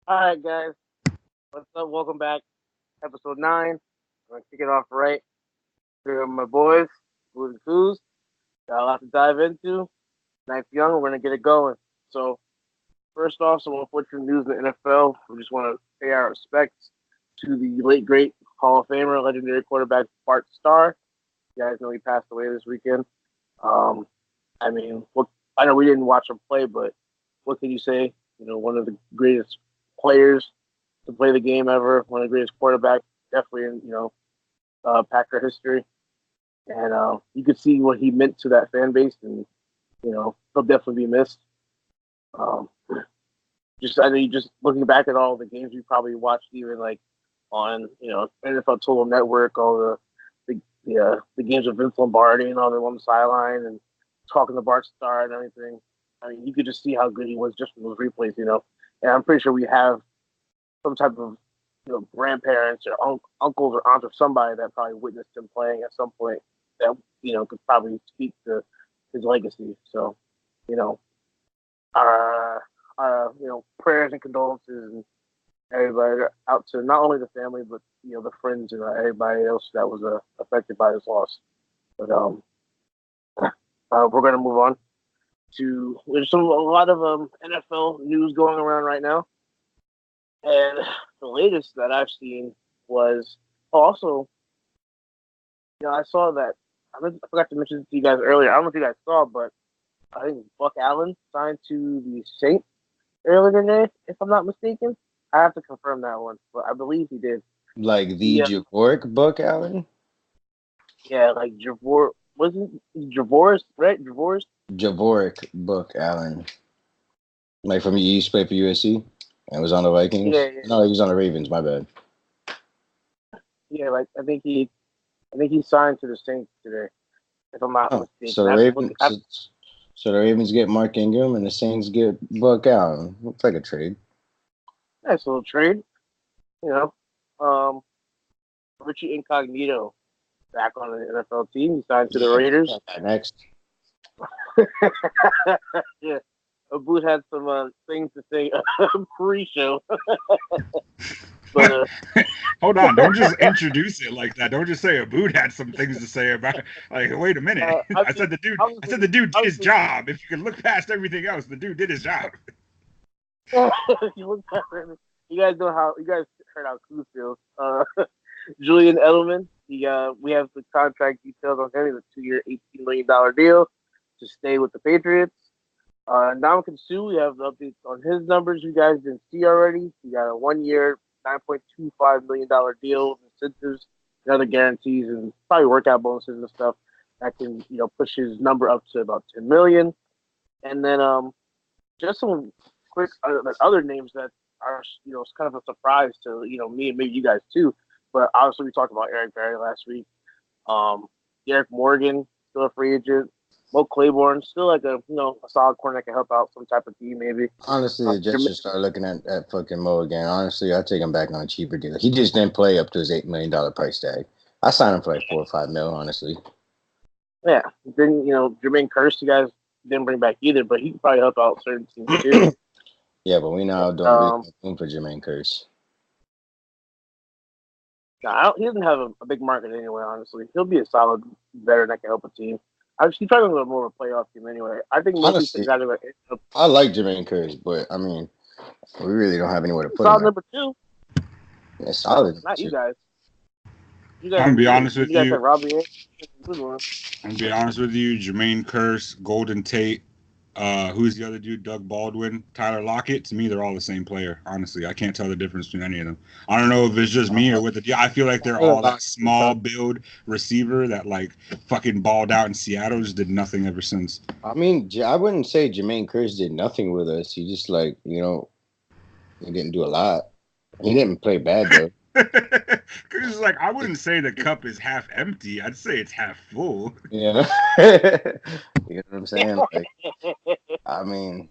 All right, guys. What's up? Welcome back. Episode 9. I'm going to kick it off right. Here are my boys, Blues and Coos. Got a lot to dive into. Ninth Young, we're going to get it going. So, first off, some unfortunate news in the NFL. We just want to pay our respects to the late, great Hall of Famer, legendary quarterback Bart Starr. You guys know he passed away this weekend. Um, I mean, I know we didn't watch him play, but what can you say? One of the greatest players to play the game ever, one of the greatest quarterbacks, definitely in Packer history, and you could see what he meant to that fan base, and he'll definitely be missed. Um, I know you just looking back at all the games you probably watched, even like on NFL Total Network, all the games with Vince Lombardi and all them on the sideline, and talking to Bart Starr and everything. I mean, you could just see how good he was just from those replays, And I'm pretty sure we have some type of grandparents or uncles or aunts or somebody that probably witnessed him playing at some point that could probably speak to his legacy. So you know our prayers and condolences and everybody out to not only the family but the friends and everybody else that was affected by this loss. But we're gonna move on to there's a lot of NFL news going around right now. And the latest that I've seen was also, I saw that I forgot to mention it to you guys earlier. I don't know if you guys saw, but I think Buck Allen signed to the Saints earlier today, if I'm not mistaken. I have to confirm that one, but I believe he did. Like the Yeah, Javoric Buck Allen? yeah, like Javor wasn't Javors, right? Javors. Javoric Buck Allen. Like from he used to play for USC and was on the Yeah, Vikings. yeah, No, he was on the Ravens, my bad. yeah. Like I think he signed to the Saints today, if I'm not Oh, mistaken. so the I have to look. So the Ravens get Mark Ingram and the Saints get Buck Allen. Looks like a trade. Nice little trade, you know. Um, Richie Incognito back on the NFL team. He signed to the Yeah, Raiders. next. Yeah, Abood had some things to say pre-show, but Hold on, don't just introduce it like that. Don't just say Abood had some things to say about. Like, wait a minute. I I mean, said the dude. I said obviously, the dude did his obviously, job. If you can look past everything else, the dude did his job. you guys know how you guys heard how Cruz feels. Julian Edelman. We have the contract details on him. He's a 2-year, $18 million deal to stay with the Patriots. Ndamukong Suh, we have the updates on his numbers you guys didn't see already. He got a 1-year, $9.25 million deal, incentives, and other guarantees, and probably workout bonuses and stuff that can push his number up to about 10 million. And then just some quick other names that are kind of a surprise to me and maybe you guys too. But obviously we talked about Eric Berry last week. Derek Morgan still a free agent. Mo Claiborne still like a solid corner that can help out some type of team maybe. Honestly, the Jets should start looking at fucking Mo again. Honestly, I'd take him back on a cheaper deal. He just didn't play up to his $8 million price tag. I signed him for like 4 or 5 mil, honestly. Yeah. Then Jermaine Kearse, you guys didn't bring back either, but he can probably help out certain teams too. Yeah, but we now don't really room for Jermaine Kearse. He doesn't have a big market anyway. Honestly, he'll be a solid veteran that can help a team. He's probably going to more of a playoff team anyway. I think most Honestly, guys are I like Jermaine Kearse, but I mean, we really don't have anywhere to put solid him. number 2. Yeah, solid. Not you guys. You I'm guys, gonna be honest with you guys you. have Robbie. I'm gonna be honest with you. Jermaine Kearse, Golden Tate. Who's the other dude? Doug Baldwin, Tyler Lockett. To me, they're all the same player. Honestly, I can't tell the difference between any of them. I don't know if it's just me or what the. I feel like they're all that small build receiver that like fucking balled out in Seattle. Just did nothing ever since. I mean, I wouldn't say Jermaine Kearse did nothing with us. He just like he didn't do a lot. He didn't play bad though. Because it's like I wouldn't say the cup is half empty. I'd say it's half full. You know, you know what I'm saying? Like, I mean,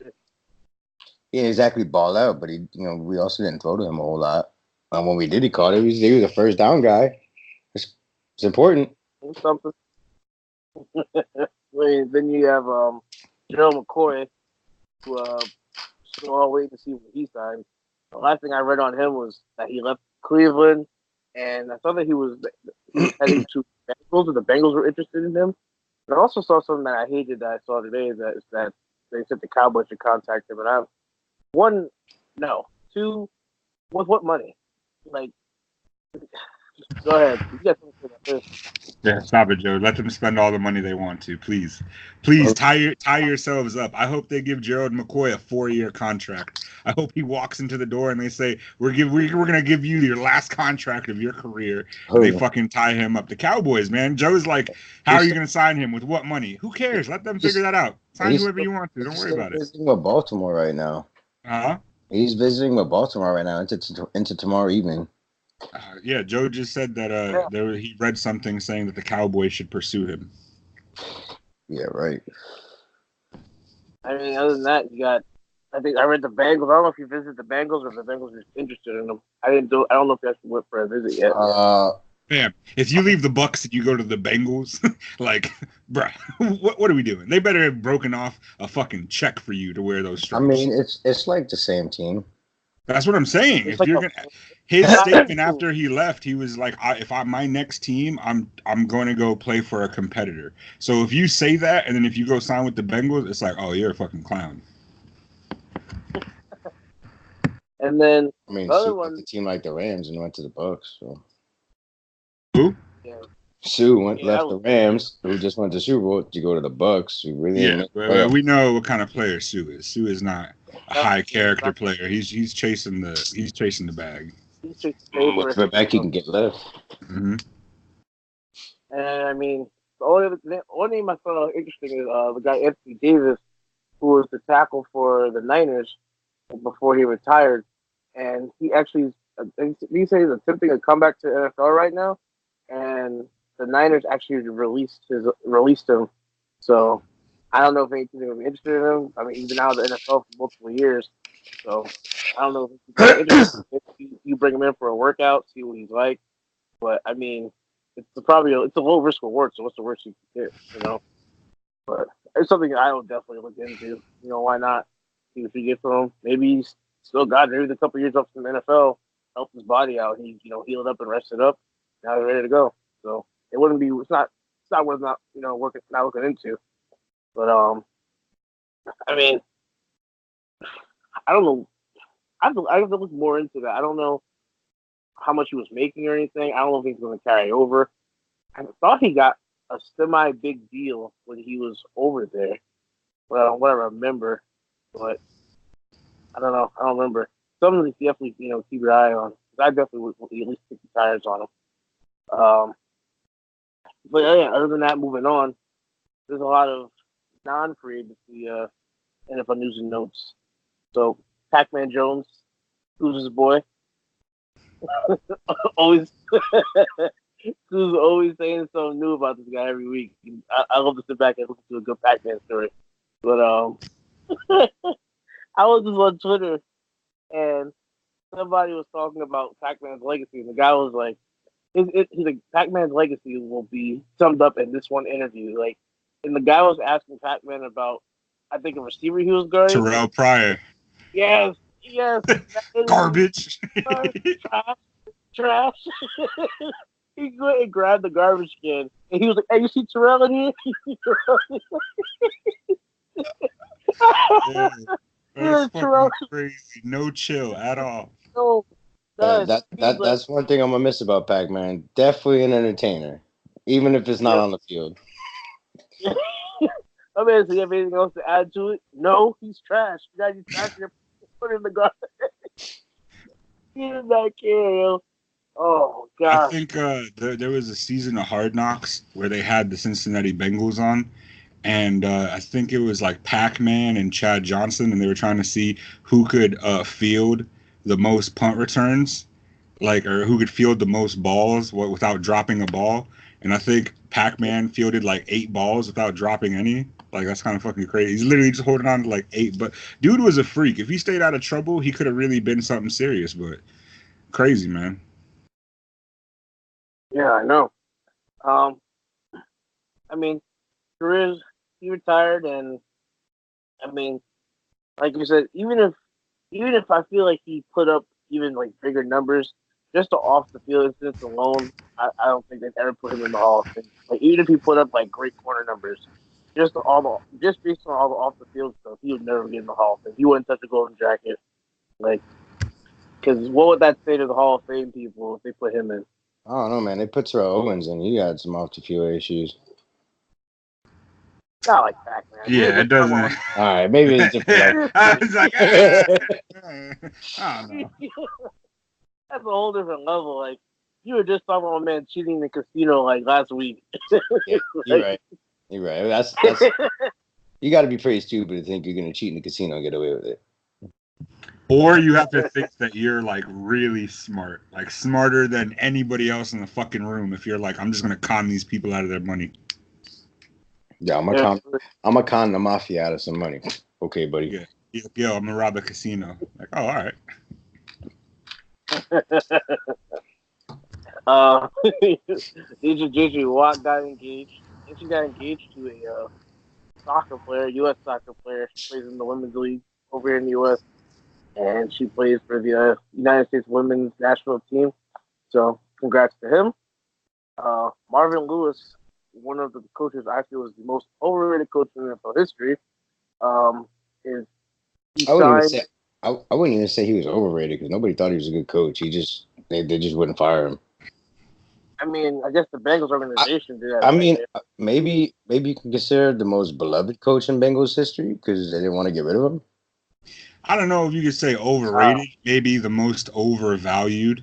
he didn't exactly ball out, but we also didn't throw to him a whole lot. When we did, he caught it. He was a first down guy. It's important. Something. Then you have Gerald McCoy, who still all waiting to see what he signs. The last thing I read on him was that he left Cleveland, and I saw that he was heading to Bengals, and the Bengals were interested in him. But I also saw something that I hated that I saw today that they said the Cowboys should contact him, and I one, no, two, with what money? Like, go ahead, you got something to say about this. Yeah, stop it, Joe. Let them spend all the money they want to, please. Please tie yourselves up. I hope they give Gerald McCoy a 4-year contract. I hope he walks into the door and they say we're gonna give you your last contract of your career. And they fucking tie him up. The Cowboys, man. Joe's like, how are you gonna sign him with what money? Who cares? Let them figure that out. Sign whoever you want to. Don't worry about it. He's visiting with Baltimore right now. Huh? He's visiting with Baltimore right now into tomorrow evening. Yeah, Joe just said that he read something saying that the Cowboys should pursue him. Yeah, right. I mean, other than that, you got. I think I read the Bengals. I don't know if you visited the Bengals or if the Bengals were interested in them. I don't know if you actually went for a visit yet. Bam. If you leave the Bucks and you go to the Bengals, like, bruh, what are we doing? They better have broken off a fucking check for you to wear those stripes. I mean, it's like the same team. That's what I'm saying. It's If you're like gonna, his statement after he left, he was like, "If I'm my next team, I'm going to go play for a competitor." So if you say that, and then if you go sign with the Bengals, it's like, "Oh, you're a fucking clown." And then I mean, the other Sue one, left the team like the Rams and went to the Bucks. So Who? yeah, Sue left the Rams, who just went to Super Bowl, to go to the Bucks. Who really didn't well, we know what kind of player Sue is. Sue is not a high character player. He's chasing the bag. He's chasing paper. Whatever back he can get left. Mm-hmm. And I mean, the only name I found interesting is the guy Anthony Davis, who was the tackle for the Niners before he retired, and he actually he said he's attempting a comeback to the NFL right now, and the Niners actually released him. So I don't know if anything's gonna be interested in him. I mean, he's been out of the NFL for multiple years, so I don't know if he's interested. You bring him in for a workout, see what he's like, but I mean, it's a low risk reward. So what's the worst you can get, you know? But it's something I would definitely look into. You know, why not? See what you get from him. Maybe he's still got maybe a couple years up from the NFL, helped his body out. He healed up and rested up. Now he's ready to go. So it wouldn't be. It's not worth not looking into. But I mean, I don't know. I have to look more into that. I don't know how much he was making or anything. I don't know if he's going to carry over. I thought he got a semi big deal when he was over there. Well, what I remember, but I don't know. I don't remember. Something to definitely keep your eye on. I definitely would at least kick the tires on him. But yeah, other than that, moving on, there's a lot of non-free agency NFL news and notes. So Pac-Man Jones, who's his boy, always. Who's always saying something new about this guy every week. I love to sit back and listen to a good Pac-Man story. But I was just on Twitter and somebody was talking about Pac-Man's legacy, and the guy was like, he's like, Pac-Man's legacy will be summed up in this one interview. Like, and the guy was asking Pac-Man about, I think, a receiver he was guarding. Terrell Pryor. Yes. Garbage. Trash. He went and grabbed the garbage can, and he was like, "Hey, you see Terrell in here?" That's fucking crazy. No chill at all. No, that's one thing I'm gonna miss about Pac-Man. Definitely an entertainer, even if it's not on the field. I mean, so you have anything else to add to it? No, he's trash. You guys, trash. You're putting in the garbage. He did not care, yo. Oh God! I think there was a season of Hard Knocks where they had the Cincinnati Bengals on, and I think it was like Pac-Man and Chad Johnson, and they were trying to see who could field the most punt returns, or who could field the most balls without dropping a ball. And I think Pac-Man fielded like 8 balls without dropping any. Like, that's kind of fucking crazy. He's literally just holding on to like 8. But dude was a freak. If he stayed out of trouble, he could have really been something serious. But crazy, man. Yeah, I know. I mean, he retired, and I mean, like you said, even if even if I feel like he put up even like bigger numbers, just the off the field incidents alone, I don't think they'd ever put him in the Hall of Fame. Like even if he put up like great corner numbers, just based on all the off the field stuff, he would never get in the Hall of Fame. He wouldn't touch a golden jacket. Like, because what would that say to the Hall of Fame people if they put him in? I don't know, man. They put Terrell Owens in. He had some off the field issues. Not like that, man. Yeah, it doesn't. All right, maybe it's different. I was like, I don't know. That's a whole different level. Like you were just talking about a man cheating in the casino like last week. Yeah, you're right. You're right. That's you got to be pretty stupid to think you're gonna cheat in the casino and get away with it. Or you have to think that you're like really smart, like smarter than anybody else in the fucking room. If you're like, I'm just gonna con these people out of their money. Yeah, I'm a con the mafia out of some money. Okay, buddy. Yeah. Yo, I'm gonna rob a casino. Like, oh, all right. JJ Watt got engaged. And she got engaged to a soccer player, U.S. soccer player. She plays in the women's league over here in the U.S. And she plays for the United States women's national team. So, congrats to him. Marvin Lewis, one of the coaches I feel is the most overrated coach in NFL history, is he I wouldn't signed. I wouldn't even say he was overrated because nobody thought he was a good coach. They just wouldn't fire him. I mean, I guess the Bengals organization did that. I mean, maybe you can consider the most beloved coach in Bengals history because they didn't want to get rid of him. I don't know if you could say overrated, maybe the most overvalued.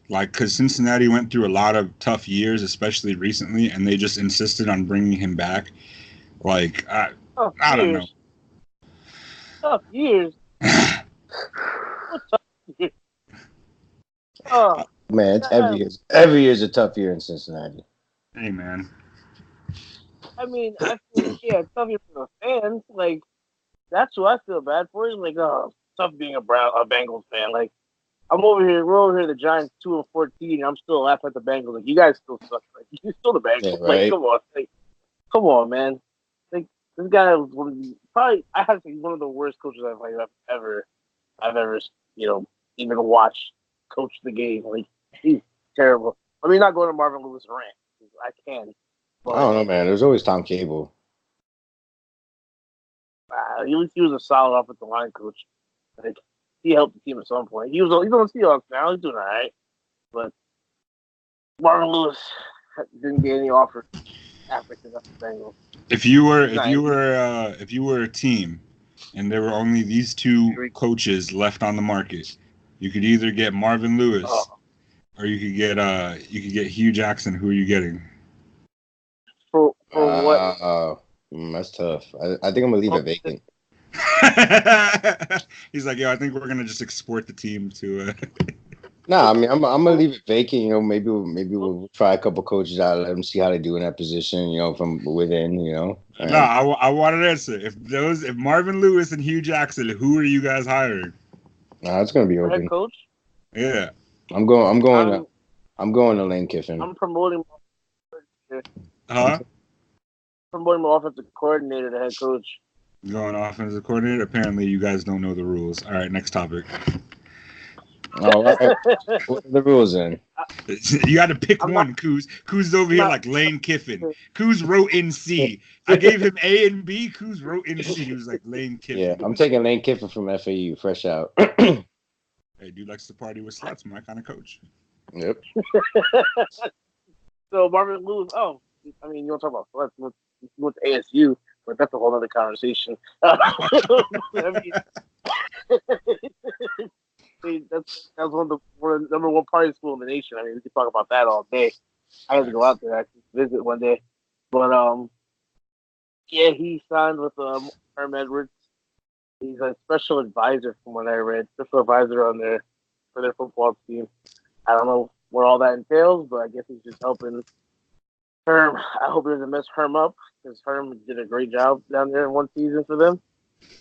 Like, because Cincinnati went through a lot of tough years, especially recently, and they just insisted on bringing him back. Like, I don't know. Tough years. Tough years. Oh, man, it's every year's a tough year in Cincinnati. Hey, man. I mean, I feel tough year for the fans. Like, that's who I feel bad for. Is like, tough being a Bengals fan. Like, we're over here, the Giants 2-14, and I'm still laughing at the Bengals. Like, you guys still suck. Like, you're still the Bengals. Yeah, right? Like, come on, man. Like, this guy was I have to say, one of the worst coaches I've ever, even watched coach the game. Like, he's terrible. I mean, not going to Marvin Lewis rant. I can. But, I don't know, man. There's always Tom Cable. At least he was a solid offensive line coach. Like, he helped the team at some point. He's on the Seahawks now. He's doing all right. But Marvin Lewis didn't get any offers after the Bengals. If you were a team and there were only these two coaches left on the market, you could either get Marvin Lewis or you could get Hugh Jackson. Who are you getting? For what? That's tough. I think I'm gonna leave it vacant. He's like, yo, I think we're gonna just export the team to. Nah, I mean, I'm gonna leave it vacant. You know, maybe we'll try a couple coaches out, let them see how they do in that position. You know, from within. You know. No, I want an answer. If Marvin Lewis and Hugh Jackson, who are you guys hiring? Nah, it's gonna be open. Head coach. Yeah. I'm going to Lane Kiffin. I'm promoting. Huh? Promoting my offensive coordinator to head coach. Going offensive coordinator. Apparently, you guys don't know the rules. All right, next topic. All right. What are the rules then? You got to pick one, Kuz. Kuz is over here like Lane Kiffin. Kuz wrote in C. I gave him A and B. Kuz wrote in C. He was like Lane Kiffin. Yeah, I'm taking Lane Kiffin from FAU, fresh out. Hey, dude likes to party with sluts. My kind of coach. Yep. So Marvin Lewis. Oh, I mean, you want to talk about sluts? You went to ASU, but that's a whole other conversation. That's one of the number one party school in the nation. I mean, we could talk about that all day. I had to go out there actually visit one day, but yeah, he signed with Herm Edwards. He's a special advisor, from what I read, special advisor for their football team. I don't know what all that entails, but I guess he's just helping Herm. I hope he doesn't mess Herm up because Herm did a great job down there in one season for them.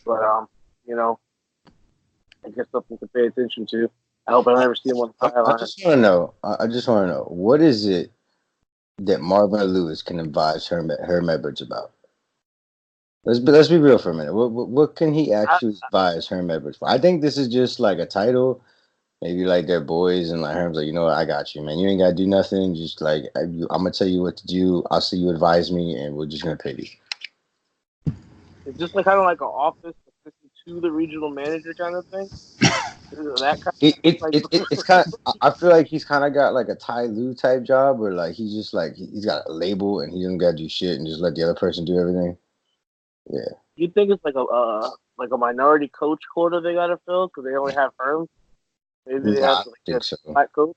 But I guess something to pay attention to. I hope I never see him on the sideline. I just want to know, what is it that Marvin Lewis can advise Herm Edwards about? Let's be real for a minute. What can he actually buy as Herm Edwards for? I think this is just like a title. Maybe like they're boys and like Herm's like, you know what, I got you, man. You ain't gotta do nothing. Just like I'm gonna tell you what to do. I'll see you advise me, and we're just gonna pay you. It's just like kind of like an office assistant to the regional manager kind of thing. That kind It's kind of. I feel like he's kind of got like a Ty Lue type job, where like he's just like he's got a label and he doesn't gotta do shit and just let the other person do everything. Yeah. You think it's like a minority coach quota they gotta fill because they only have Herm? Maybe they Nah, have to I think so. black coach.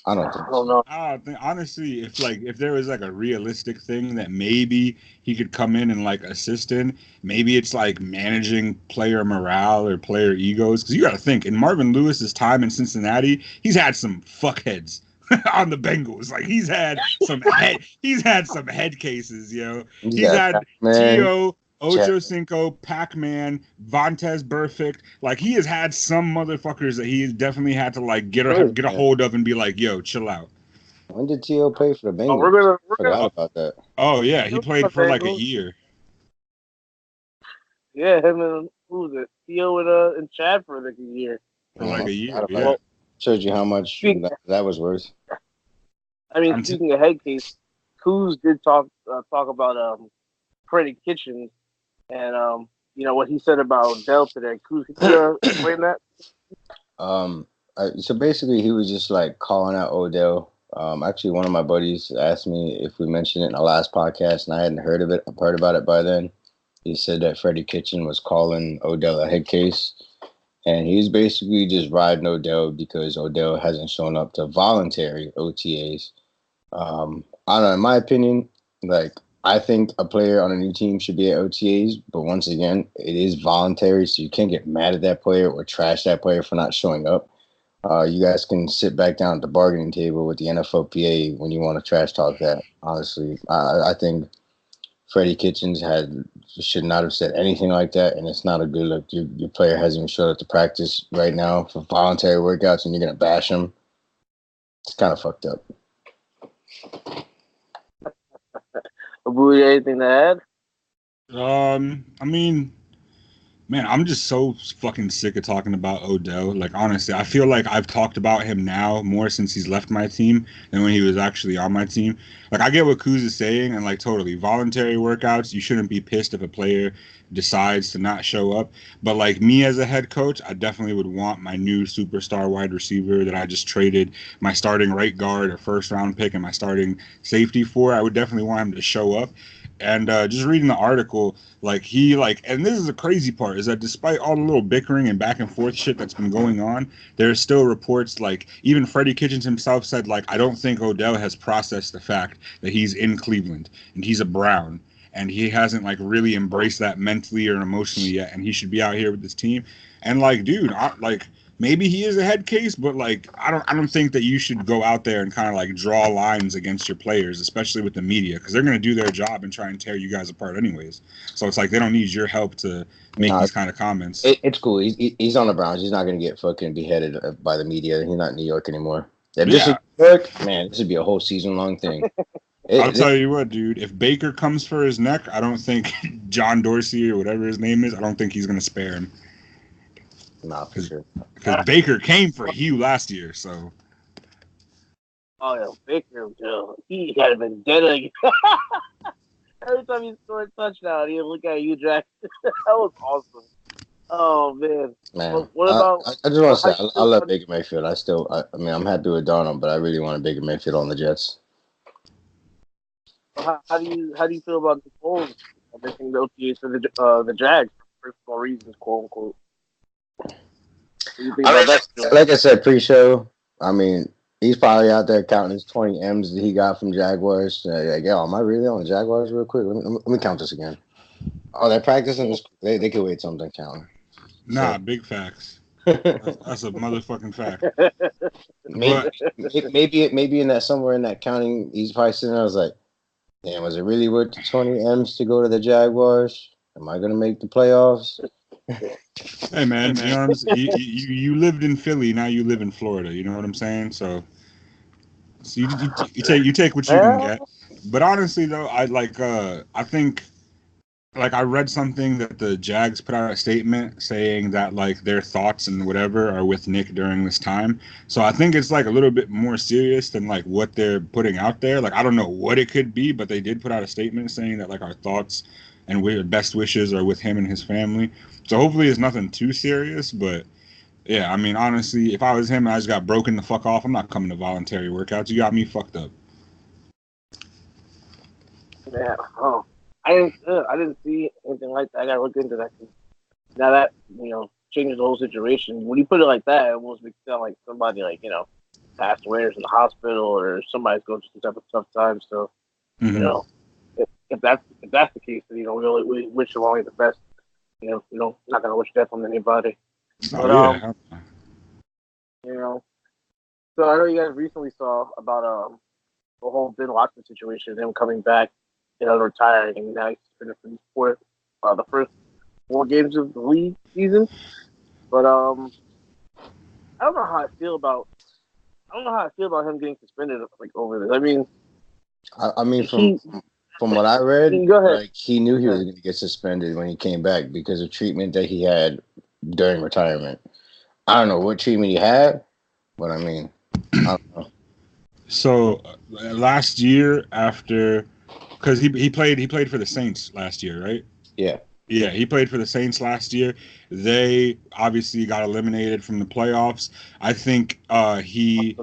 I don't think I don't so. know. I think honestly, if there was like a realistic thing that maybe he could come in and like assist in, maybe it's like managing player morale or player egos. Because you got to think, in Marvin Lewis's time in Cincinnati, he's had some fuckheads on the Bengals. Like he's had some head cases, yo. He's had T.O. Ocho Cinco, Pac-Man, Vontez Burfict. Like he has had some motherfuckers that he has definitely had to like get a hold of and be like, yo, chill out. When did T.O. play for the Bengals? Oh, we're Forgot about that. Oh yeah, he played for like a year. Yeah, him and who was it? Theo and Chad for like a year. For like a year. Yeah. Shows you how much that was worth. I mean, speaking of head case, Kuz did talk about Freddie Kitchens and you know what he said about Dell today. Kuz, can you explain that? So basically, he was just like calling out Odell. Actually, one of my buddies asked me if we mentioned it in the last podcast, and I hadn't heard about it by then. He said that Freddie Kitchen was calling Odell a head case, and he's basically just riding Odell because Odell hasn't shown up to voluntary OTAs. I don't know. In my opinion, like I think a player on a new team should be at OTAs, but once again, it is voluntary, so you can't get mad at that player or trash that player for not showing up. You guys can sit back down at the bargaining table with the NFLPA when you want to trash talk that. Honestly, I think Freddie Kitchens should not have said anything like that, and it's not a good look. Your player hasn't even showed up to practice right now for voluntary workouts, and you're gonna bash him. It's kind of fucked up. Abu, anything to add? I mean, man, I'm just so fucking sick of talking about Odell. Like, honestly, I feel like I've talked about him now more since he's left my team than when he was actually on my team. Like, I get what Kuz is saying, and like, totally, voluntary workouts, you shouldn't be pissed if a player decides to not show up. But like me as a head coach, I definitely would want my new superstar wide receiver that I just traded my starting right guard or first round pick and my starting safety for. I would definitely want him to show up. And just reading the article, and this is the crazy part, is that despite all the little bickering and back and forth shit that's been going on, there's still reports, like, even Freddie Kitchens himself said, like, I don't think Odell has processed the fact that he's in Cleveland and he's a Brown. And he hasn't, like, really embraced that mentally or emotionally yet. And he should be out here with this team. And, like, dude, maybe he is a head case, but like I don't think that you should go out there and kind of like draw lines against your players, especially with the media, because they're going to do their job and try and tear you guys apart anyways. So it's like they don't need your help to make these kind of comments. It's cool. He's on the Browns. He's not going to get fucking beheaded by the media. He's not in New York anymore. If this is New York, man, this would be a whole season-long thing. I'll tell you what, dude. If Baker comes for his neck, I don't think John Dorsey or whatever his name is, I don't think he's going to spare him. Nah, for sure. Because Baker came for Hugh last year, so. Oh yeah, Baker, he had been dead again. Every time he scored a touchdown, he'd look at you, Jack. That was awesome. Oh man. What about? I just want to say, I love Baker Mayfield. I mean, I'm happy with Darnold, but I really want Baker Mayfield on the Jets. How do you feel about the polls? I think the OTAs for the Jags for personal reasons, quote unquote. Like I said pre-show, I mean, he's probably out there counting his 20 M's that he got from Jaguars. Like, yo, am I really on the Jaguars real quick? Let me count this again. Oh, they're practicing. They could wait something counting. Nah, so. Big facts. That's a motherfucking fact. Maybe in that somewhere in that counting, he's probably sitting there. I was like, damn, was it really worth 20 M's to go to the Jaguars? Am I gonna make the playoffs? Hey man, you know what I'm saying? You lived in Philly, now you live in Florida. You know what I'm saying? So you take what you can get. But honestly though, I think like I read something that the Jags put out a statement saying that like their thoughts and whatever are with Nick during this time. So I think it's like a little bit more serious than like what they're putting out there. Like I don't know what it could be, but they did put out a statement saying that like our thoughts and best wishes are with him and his family. So hopefully it's nothing too serious, but yeah, I mean honestly, if I was him and I just got broken the fuck off, I'm not coming to voluntary workouts. You got me fucked up. Yeah. Oh, I didn't see anything like that. I gotta look into that. Now that changes the whole situation. When you put it like that, it almost makes it sound like somebody passed away or is in the hospital or somebody's going through some type of tough time. So if that's the case, then we wish them only the best. Not gonna wish death on anybody. But Yeah. so I know you guys recently saw about the whole Ben Watson situation, him coming back, retiring, and now he's finished the first 4 games of the league season. But I don't know how I feel about him getting suspended over this. I mean, from what I read, go ahead. like he knew he was going to get suspended when he came back because of treatment that he had during retirement. I don't know what treatment he had, but I mean, I don't know. So last year, because he played for the Saints last year, right? Yeah. Yeah, he played for the Saints last year. They obviously got eliminated from the playoffs. I think he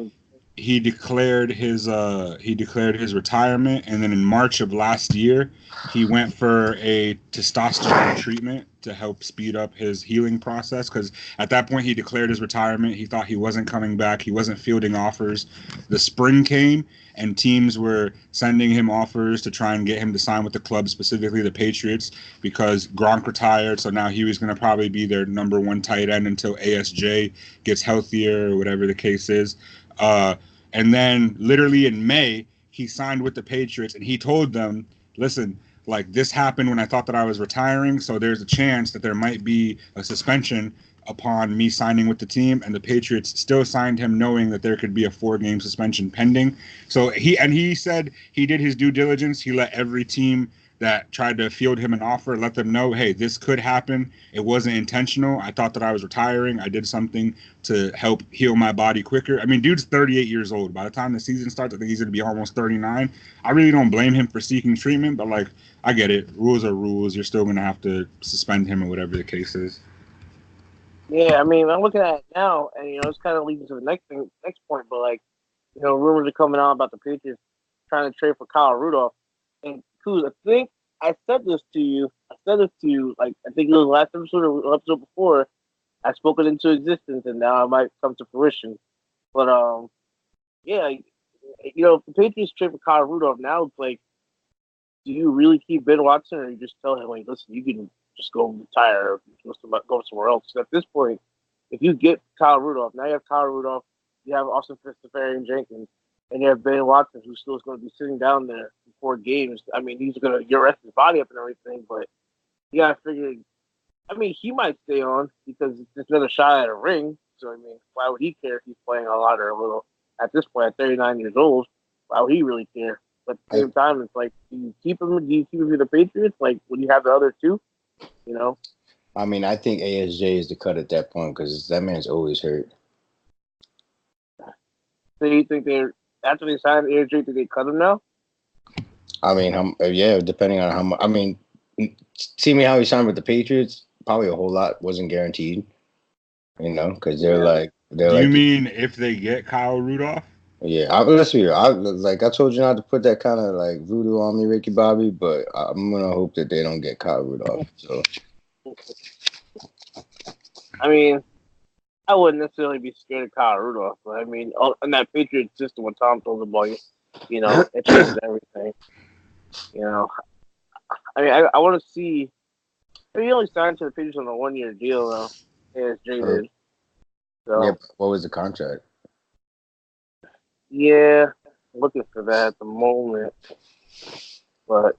declared his retirement, and then in March of last year, he went for a testosterone treatment to help speed up his healing process. Because at that point, he declared his retirement. He thought he wasn't coming back. He wasn't fielding offers. The spring came, and teams were sending him offers to try and get him to sign with the club, specifically the Patriots, because Gronk retired. So now he was going to probably be their number 1 tight end until ASJ gets healthier or whatever the case is. And then literally in May, he signed with the Patriots, and he told them, listen, like this happened when I thought that I was retiring, so there's a chance that there might be a suspension upon me signing with the team, and the Patriots still signed him knowing that there could be a 4-game suspension pending. So he said he did his due diligence. He let every team that tried to field him an offer, let them know, hey, this could happen. It wasn't intentional. I thought that I was retiring. I did something to help heal my body quicker. I mean, dude's 38 years old. By the time the season starts, I think he's going to be almost 39. I really don't blame him for seeking treatment, but, like, I get it. Rules are rules. You're still going to have to suspend him or whatever the case is. Yeah, I mean, I'm looking at it now, and, it's kind of leading to the next point, but, rumors are coming out about the Patriots trying to trade for Kyle Rudolph. And Kuz, I think I said this to you. Like I think it was last episode or the episode before. I spoke it into existence, and now it might come to fruition. But yeah, if the Patriots trade for Kyle Rudolph now, it's like, do you really keep Ben Watson, or you just tell him, like, listen, you can just go retire, or go somewhere else? Because at this point, if you get Kyle Rudolph, now you have Kyle Rudolph, you have Austin Seferian-Jenkins, and you have Ben Watson, who still is going to be sitting down there for 4 games. I mean, he's going to rest his body up and everything, but you got to figure. I mean, he might stay on because it's another shot at a ring. So I mean, why would he care if he's playing a lot or a little? At this point, at 39 years old, why would he really care? But at the same time, it's like, do you keep him? Do you keep him for the Patriots? Like, when you have the other 2, I mean, I think ASJ is the cut at that point because that man's always hurt. So you think after they signed ASJ, did they cut him now? I mean, yeah, depending on how much. I mean, see me how he signed with the Patriots. Probably a whole lot wasn't guaranteed. Because they're Do you mean if they get Kyle Rudolph? Yeah, let's be real. I told you not to put that kind of like voodoo on me, Ricky Bobby, but I'm gonna hope that they don't get Kyle Rudolph. So, I mean, I wouldn't necessarily be scared of Kyle Rudolph, but I mean, in that Patriots system, when Tom throws the ball, it changes everything. I mean, I want to see. I mean, he only signed to the Patriots on a 1-year deal, though. ASJ did. So, yeah, what was the contract? Yeah, I'm looking for that at the moment. But,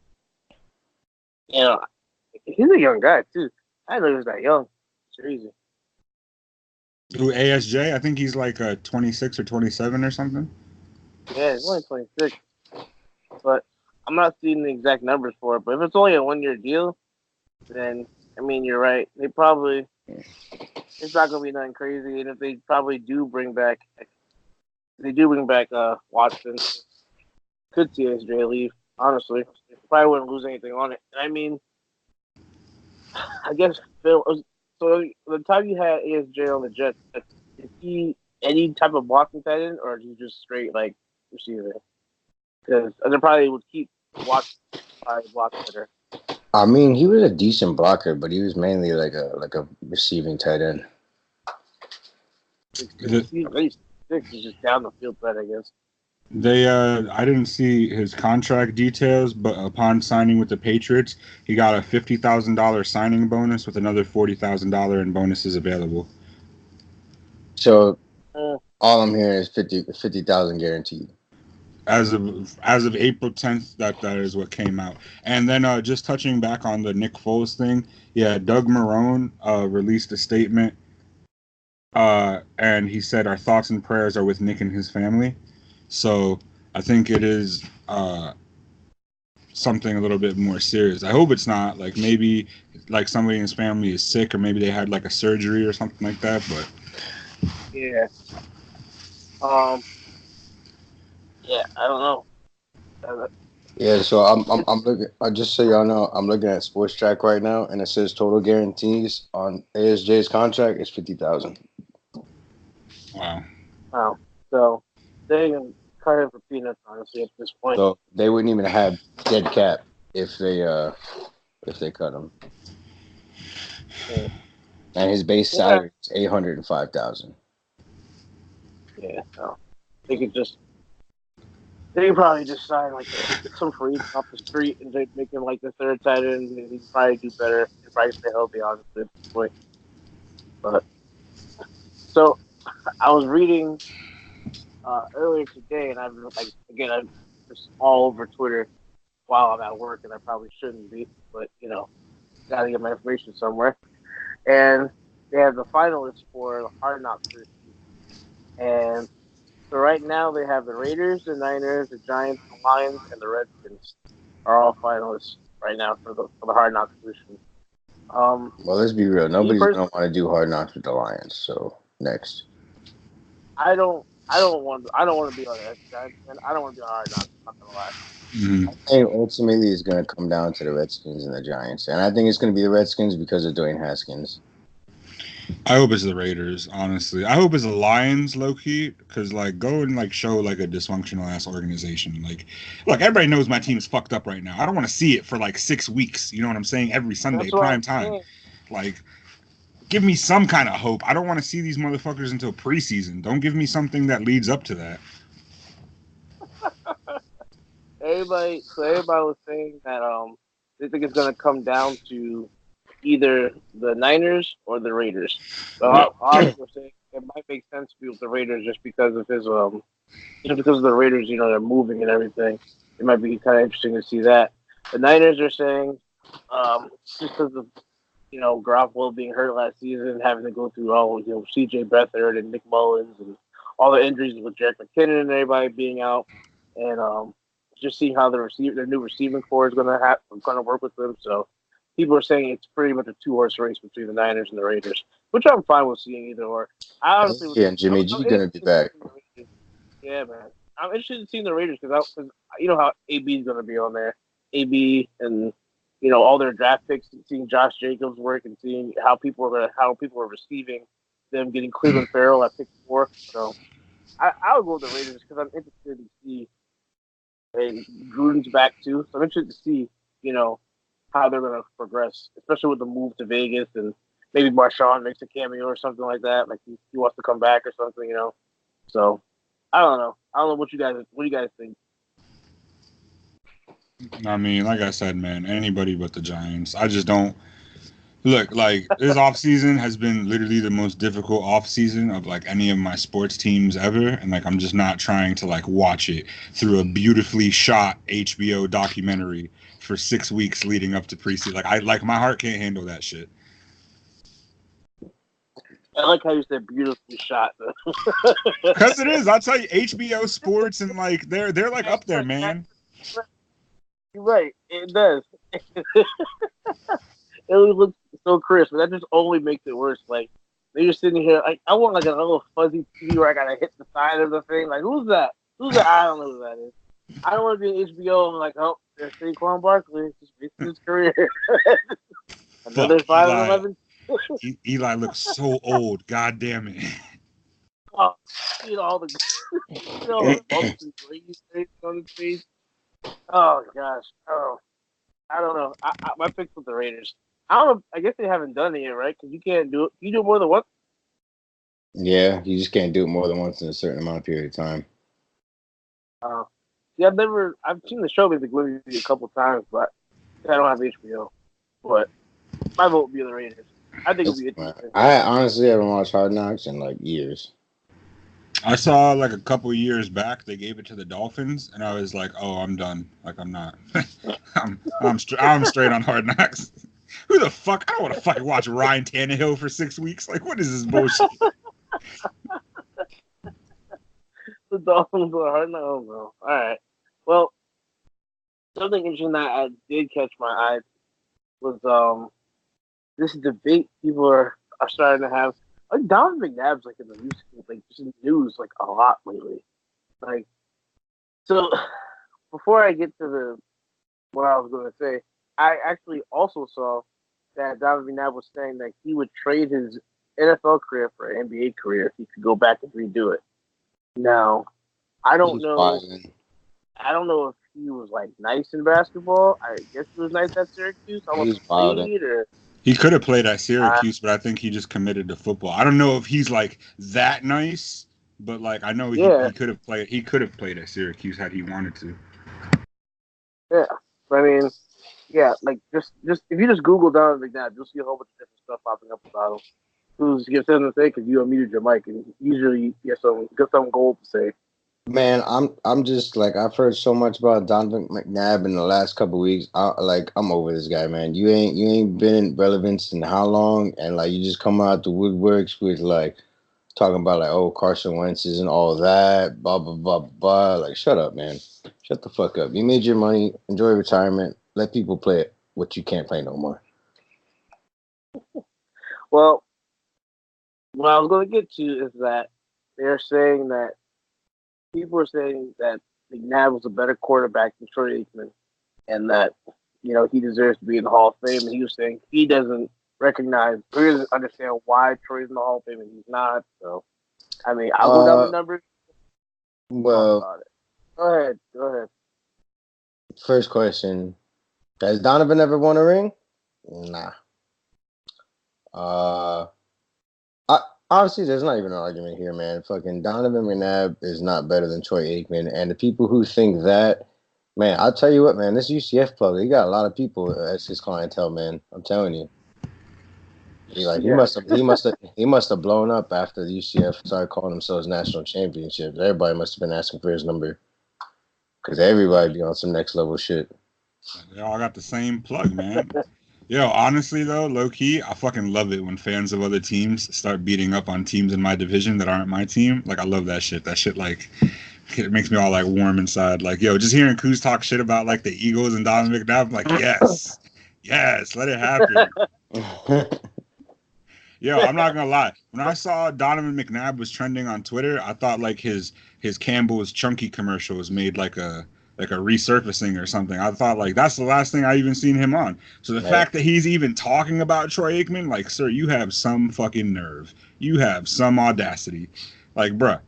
he's a young guy, too. I didn't know he was that young. It's crazy. Who, ASJ? I think he's like 26 or 27 or something. Yeah, he's only 26. But I'm not seeing the exact numbers for it. But if it's only a 1-year deal, then I mean you're right. They probably it's not gonna be nothing crazy, and if they probably do bring back Watson, could see SJ leave. Honestly, probably wouldn't lose anything on it. I mean, I guess Phil. So the time you had ASJ on the Jets, is he any type of blocking tight end, or is he just straight like receiver? Because they probably would keep Watson probably block better. I mean, he was a decent blocker, but he was mainly like a receiving tight end. He's just down the field threat, I guess. I didn't see his contract details, but upon signing with the Patriots, he got a $50,000 signing bonus with another $40,000 in bonuses available. So all I'm hearing is 50,000 guaranteed. As of April 10th, that is what came out. And then just touching back on the Nick Foles thing, yeah, Doug Marrone released a statement, and he said our thoughts and prayers are with Nick and his family. So I think it is something a little bit more serious. I hope it's not like maybe like somebody in his family is sick, or maybe they had like a surgery or something like that. But yeah, yeah, I don't know. Yeah, so I'm looking. Just so y'all know, I'm looking at Sports Track right now, and it says total guarantees on ASJ's contract is 50,000. Wow. So they can cut him for peanuts, honestly, at this point. So they wouldn't even have dead cap if they cut him. Yeah. And his base salary is 805,000. Yeah, so they could probably just sign like some free off the street and they make him like the third tight end, and he'd probably do better. He'd probably stay healthy, honestly, at this point. But so I was reading earlier today, and I'm just all over Twitter while I'm at work, and I probably shouldn't be, but gotta get my information somewhere. And they have the finalists for the Hard Knocks this season. And so right now they have the Raiders, the Niners, the Giants, the Lions, and the Redskins are all finalists right now for the Hard Knocks position. Well, let's be real. Nobody's gonna want to do Hard Knocks with the Lions. So next. I don't want to be on that, and I don't want to be on Hard Knocks. I'm not gonna lie. Mm-hmm. I think ultimately it's going to come down to the Redskins and the Giants, and I think it's going to be the Redskins because of Dwayne Haskins. I hope it's the Raiders, honestly. I hope it's the Lions, low key, because like go and like show like a dysfunctional ass organization. Like, look, everybody knows my team's fucked up right now. I don't want to see it for like 6 weeks. You know what I'm saying? Every Sunday, prime time. Like, give me some kind of hope. I don't want to see these motherfuckers until preseason. Don't give me something that leads up to that. Everybody was saying that they think it's gonna come down to either the Niners or the Raiders. So I was saying it might make sense to be with the Raiders just because of his just because of the Raiders, they're moving and everything. It might be kind of interesting to see that. The Niners are saying just because of Garoppolo being hurt last season, having to go through all C.J. Beathard and Nick Mullins and all the injuries with Jerick McKinnon and everybody being out, and just seeing how their new receiving core is going to work with them. So people are saying it's pretty much a 2-horse race between the Niners and the Raiders, which I'm fine with seeing either or. I honestly, and Jimmy G going to be back. Yeah, man. I'm interested in seeing the Raiders because you know how AB is going to be on there. AB and all their draft picks, and seeing Josh Jacobs work and seeing how people are receiving them getting Cleveland Farrell at pick 4. So I would go with the Raiders because I'm interested to see. And Gruden's back too, so I'm interested to see how they're going to progress, especially with the move to Vegas and maybe Marshawn makes a cameo or something like that, like he wants to come back or something, So I don't know. What you guys think. I mean, like I said, man, anybody but the Giants. I just don't look like this offseason has been literally the most difficult offseason of like any of my sports teams ever. And like I'm just not trying to like watch it through a beautifully shot HBO documentary for 6 weeks leading up to preseason. Like my heart can't handle that shit. I like how you said beautifully shot. Because it is. I'll tell you, HBO Sports and like they're like up there, man. You're right. It does. It looks so crisp, but that just only makes it worse. Like they're just sitting here. Like I want like a little fuzzy TV where I gotta hit the side of the thing. Like who's that? Who's that? I don't know who that is. I don't want to be in HBO. I'm like, oh, there's Saquon Barkley just wasting his career. Another Fuck 5-11. Eli looks so old. God damn it. Oh, all the bumps and graze on his face. Oh gosh. Oh, I don't know. My pick's with the Raiders. I don't know. I guess they haven't done it yet, right? Because you can't do it. You do more than once. Yeah, you just can't do it more than once in a certain amount of period of time. Yeah, I've seen the show maybe a couple times, but I don't have HBO. But my vote would be the Raiders. I think it'll be interesting. I honestly haven't watched Hard Knocks in like years. I saw like a couple years back they gave it to the Dolphins, and I was like, "Oh, I'm done. Like I'm not. I'm straight on Hard Knocks. Who the fuck? I don't want to fucking watch Ryan Tannehill for 6 weeks. Like, what is this bullshit?" The Dolphins are hard. No, bro. All right. Well, something interesting that I did catch my eye was this debate people are starting to have. Like Donovan McNabb's like in the news, like just in the news like a lot lately. Like, so before I get to what I was going to say, I actually also saw that Donovan McNabb was saying that he would trade his NFL career for an NBA career if he could go back and redo it. Now, I don't know. I don't know if he was like nice in basketball. I guess he was nice at Syracuse. I was played or. He could have played at Syracuse, but I think he just committed to football. I don't know if he's like that nice, but like I know he could have played. He could have played at Syracuse had he wanted to. Yeah, I mean, yeah, like just if you just Google Donovan McNabb, you'll see a whole bunch of different stuff popping up about him. Who's gets something to say because you unmuted your mic and usually you get some gold to say. Man, I'm just like I've heard so much about Donovan McNabb in the last couple of weeks. I'm over this guy, man. You ain't been in relevance in how long, and like you just come out the woodworks with like talking about like Carson Wentz and all that, blah blah blah blah. Like shut up, man. Shut the fuck up. You made your money. Enjoy retirement. Let people play what you can't play no more. Well, what I was going to get to is that they're saying that. People are saying that McNabb was a better quarterback than Troy Aikman, and that he deserves to be in the Hall of Fame. And he was saying he doesn't recognize, or he doesn't understand why Troy's in the Hall of Fame and he's not. So, I mean, I'll go down the numbers. Well, go ahead. First question: has Donovan ever won a ring? Nah. Obviously, there's not even an argument here, man. Fucking Donovan McNabb is not better than Troy Aikman. And the people who think that, man, I'll tell you what, man, this UCF plug, he got a lot of people as his clientele, man. I'm telling you. He must have blown up after the UCF started calling themselves national championships. Everybody must have been asking for his number. Because everybody be on some next level shit. They all got the same plug, man. Yo, honestly though, low key, I fucking love it when fans of other teams start beating up on teams in my division that aren't my team. Like, I love that shit. That shit, like, it makes me all like warm inside. Like, yo, just hearing Kuz talk shit about like the Eagles and Donovan McNabb, I'm like, yes, let it happen. Yo, I'm not gonna lie. When I saw Donovan McNabb was trending on Twitter, I thought like his Campbell's Chunky commercial was made like a resurfacing or something. I thought like that's the last thing I even seen him on. So the fact that he's even talking about Troy Aikman, like, sir, you have some fucking nerve. You have some audacity. Like, bruh.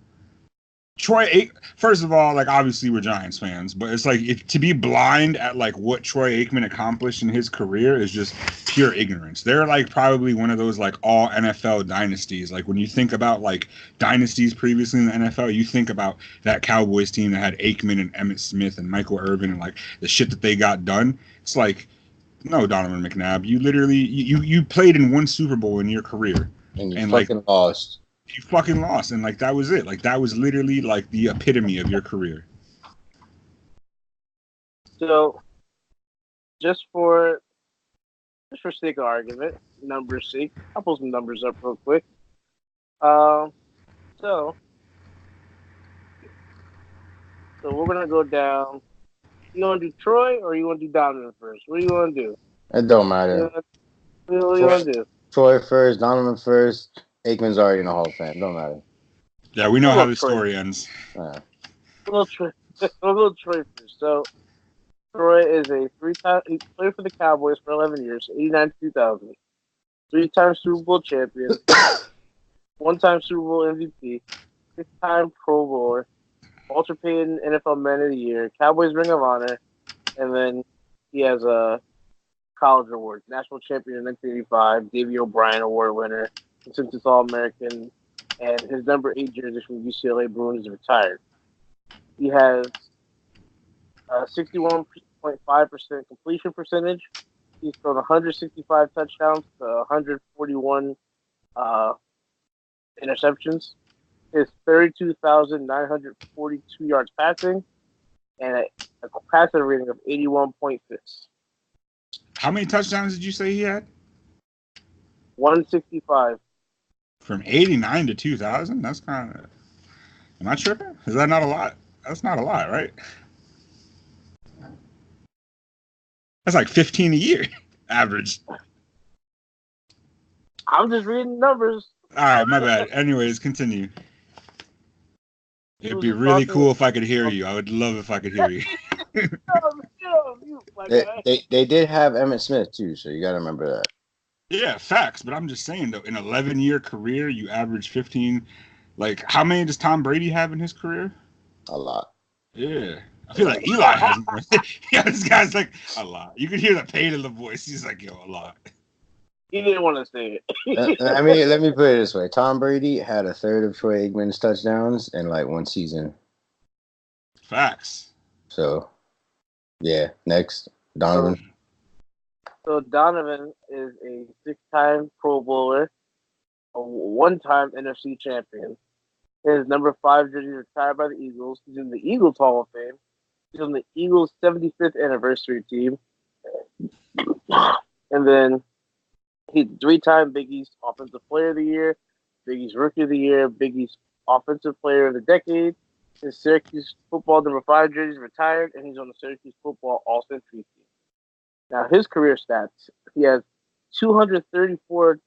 First of all, like, obviously we're Giants fans, but it's like to be blind at like what Troy Aikman accomplished in his career is just pure ignorance. They're like probably one of those like all NFL dynasties. Like when you think about like dynasties previously in the NFL, you think about that Cowboys team that had Aikman and Emmitt Smith and Michael Irvin and like the shit that they got done. It's like, no, Donovan McNabb, you literally you played in one Super Bowl in your career and you fucking lost. You fucking lost, and like that was it. Like that was literally like the epitome of your career. So, just for sake of argument, numbers sake, I'll pull some numbers up real quick. So we're gonna go down. You want to do Troy or you want to do Donovan first? What do you want to do? It don't matter. What do you want to do? Troy first, Donovan first. Aikman's already in the Hall of Fame. Don't matter. Yeah, we know We'll how go the Troy. story ends. We'll go Troy first. So Troy is a three-time. He played for the Cowboys for 11 years, 89 to 2000. Three-time Super Bowl champion, one-time Super Bowl MVP, six-time Pro Bowler, Walter Payton NFL Man of the Year, Cowboys Ring of Honor, and then he has a college award, national champion in 1985, Davey O'Brien Award winner, consensus All-American, and his number 8 jersey from UCLA Bruins is retired. He has 61.5% completion percentage. He's thrown 165 touchdowns to 141 interceptions. His 32,942 yards passing and a passer rating of 81.6. How many touchdowns did you say he had? 165. From 89 to 2000? That's kind of... Am I tripping? Is that not a lot? That's not a lot, right? That's like 15 a year, average. I'm just reading numbers. All right, my bad. Anyways, continue. It'd be really cool if I could hear you. I would love if I could hear you. They did have Emmitt Smith too, so you got to remember that. Yeah, facts. But I'm just saying though, in an 11-year career, you average 15. Like, how many does Tom Brady have in his career? A lot. Yeah. I feel like Eli has more. Yeah, this guy's like, a lot. You can hear the pain in the voice. He's like, yo, a lot. He didn't want to say it. I mean, let me put it this way. Tom Brady had a third of Troy Aikman's touchdowns in like one season. Facts. So, yeah. Next, Donovan. So Donovan is a 6-time Pro Bowler, a one-time NFC champion. His number 5 jersey is retired by the Eagles. He's in the Eagles Hall of Fame. He's on the Eagles' 75th anniversary team. And then he's 3-time Big East Offensive Player of the Year, Big East Rookie of the Year, Big East Offensive Player of the Decade. His Syracuse football number 5 jersey is retired, and he's on the Syracuse football All-Century team. Now, his career stats, he has 234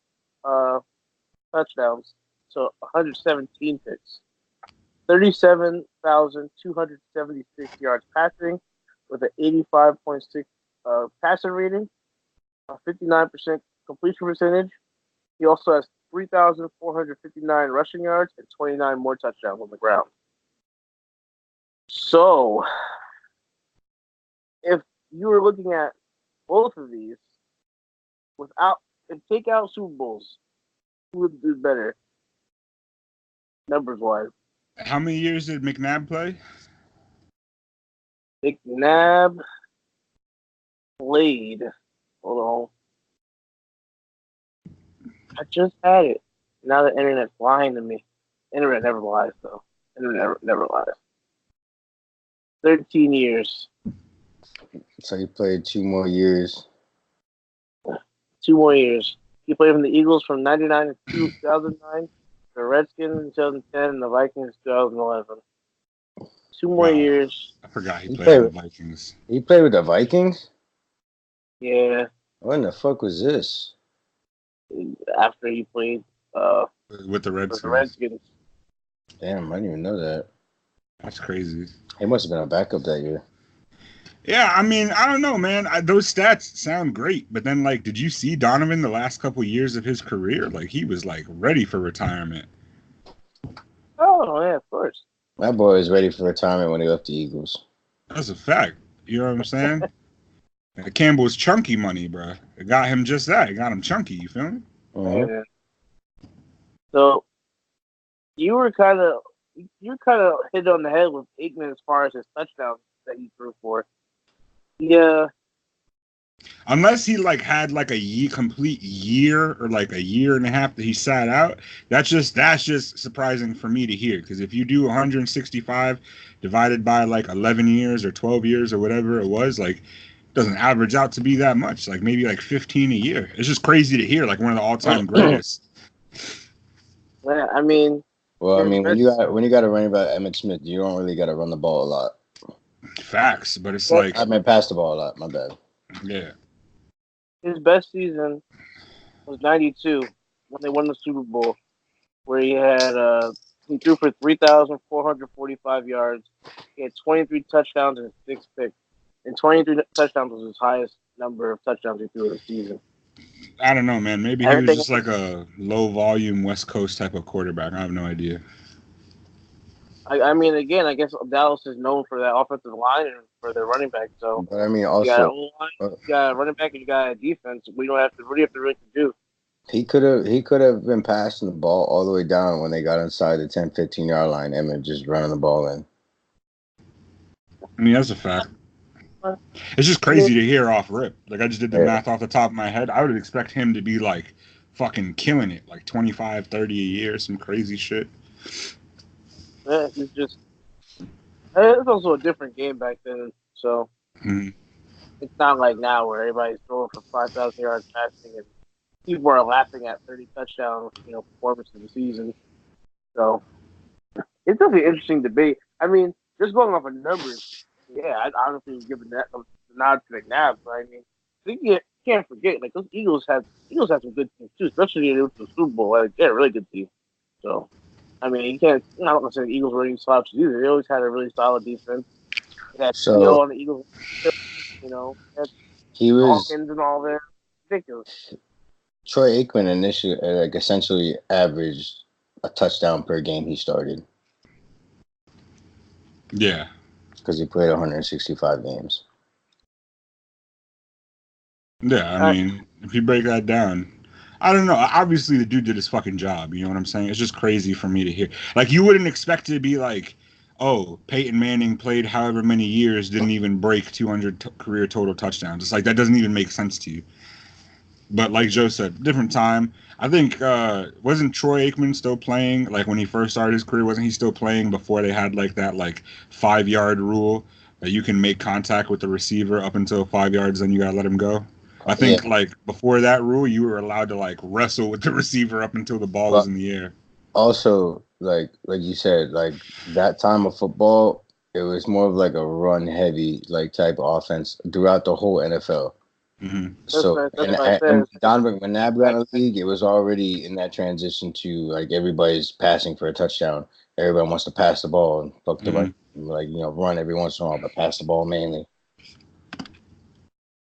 touchdowns, so 117 picks, 37,276 yards passing with an 85.6 passer rating, a 59% completion percentage. He also has 3,459 rushing yards and 29 more touchdowns on the ground. So, if you were looking at both of these, and take out Super Bowls, who would do better, numbers wise? How many years did McNabb play? McNabb played. Hold on. I just had it. Now the internet's lying to me. Internet never lies, though. Internet never lies. 13 years. So he played 2 more years. 2 more years. He played from the Eagles from 99 to 2009, the Redskins in 2010, and the Vikings in 2011. 2 more years. I forgot he played with the Vikings. He played with the Vikings? Yeah. When the fuck was this? After he played with the Redskins. Damn, I didn't even know that. That's crazy. He must have been a backup that year. Yeah, I mean, I don't know, man. Those stats sound great, but then, like, did you see Donovan the last couple years of his career? Like, he was, like, ready for retirement. Oh, yeah, of course. That boy was ready for retirement when he left the Eagles. That's a fact. You know what I'm saying? Campbell's chunky money, bro. It got him just that. It got him chunky, you feel me? Mm-hmm. Yeah. So, you kind of hit on the head with Aikman as far as his touchdowns that he threw for. Yeah. Unless he had a complete year or like a year and a half that he sat out, that's just surprising for me to hear. Because if you do 165 divided by like 11 years or 12 years or whatever it was, like, it doesn't average out to be that much. Like maybe like 15 a year. It's just crazy to hear. Like one of the all-time greatest. Yeah, I mean. Well, I mean, when you got a running back Emmitt Smith, you don't really got to run the ball a lot. Facts, but it's like I mean, pass the ball a lot. My bad. Yeah. His best season was 92 when they won the Super Bowl, where he threw for 3,445 yards. He had 23 touchdowns and 6 picks. And 23 touchdowns was his highest number of touchdowns he threw in a season. I don't know, man. Maybe he was Everything just like a low volume West Coast type of quarterback. I have no idea. I mean, again, I guess Dallas is known for that offensive line and for their running back. So But I mean, you got also, O-line, you got a running back, and you got a defense. We don't have to really do. he could have been passing the ball all the way down when they got inside the 10, 15-yard line and then just running the ball in. I mean, that's a fact. It's just crazy to hear off rip. Like, I just did the math off the top of my head. I would expect him to be, like, fucking killing it. Like, 25, 30 a year, some crazy shit. Yeah, it's also a different game back then. So It's not like now where everybody's throwing for 5,000 yards passing and people are laughing at 30 touchdown, performance of the season. So it's definitely an interesting debate. I mean, just going off of numbers, yeah, I'd honestly give the nod to McNabb. But I mean, I think you can't forget, like, those Eagles had some good teams too, especially in the Super Bowl. Like, they're a really good team. So, I mean, you can't. I'm not gonna say the Eagles were any slouches either. They always had a really solid defense. They had So on the Eagles, he was Hawkins and all that. Ridiculous. Troy Aikman initially, essentially averaged a touchdown per game he started. Yeah. Because he played 165 games. Yeah, I mean, if you break that down, I don't know. Obviously, the dude did his fucking job. You know what I'm saying? It's just crazy for me to hear. Like, you wouldn't expect it to be like, oh, Peyton Manning played however many years, didn't even break 200 career total touchdowns. It's like, that doesn't even make sense to you. But like Joe said, different time. I think, wasn't Troy Aikman still playing? Like, when he first started his career, wasn't he still playing before they had, like, that, like, 5-yard rule that you can make contact with the receiver up until 5 yards, then you gotta let him go? I think, like, before that rule, you were allowed to, like, wrestle with the receiver up until the ball was in the air. Also, like you said, like, that time of football, it was more of like a run-heavy, like, type of offense throughout the whole NFL. Mm-hmm. So, and Donovan McNabb got in the league, it was already in that transition to, like, everybody's passing for a touchdown. Everybody wants to pass the ball and fuck the run, run every once in a while, but pass the ball mainly.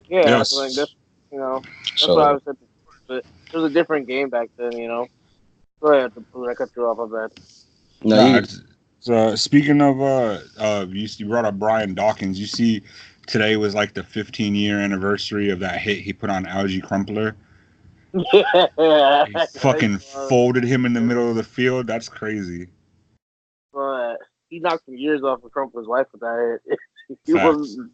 Yeah, Yes. that's what I was saying before. But it was a different game back then, Go ahead, I cut you off, my bad. So speaking of, you brought up Brian Dawkins. You see, today was like the 15-year anniversary of that hit he put on Algie Crumpler. Yeah, he fucking folded him in the middle of the field. That's crazy. But he knocked some years off of Crumpler's life with that hit. He wasn't.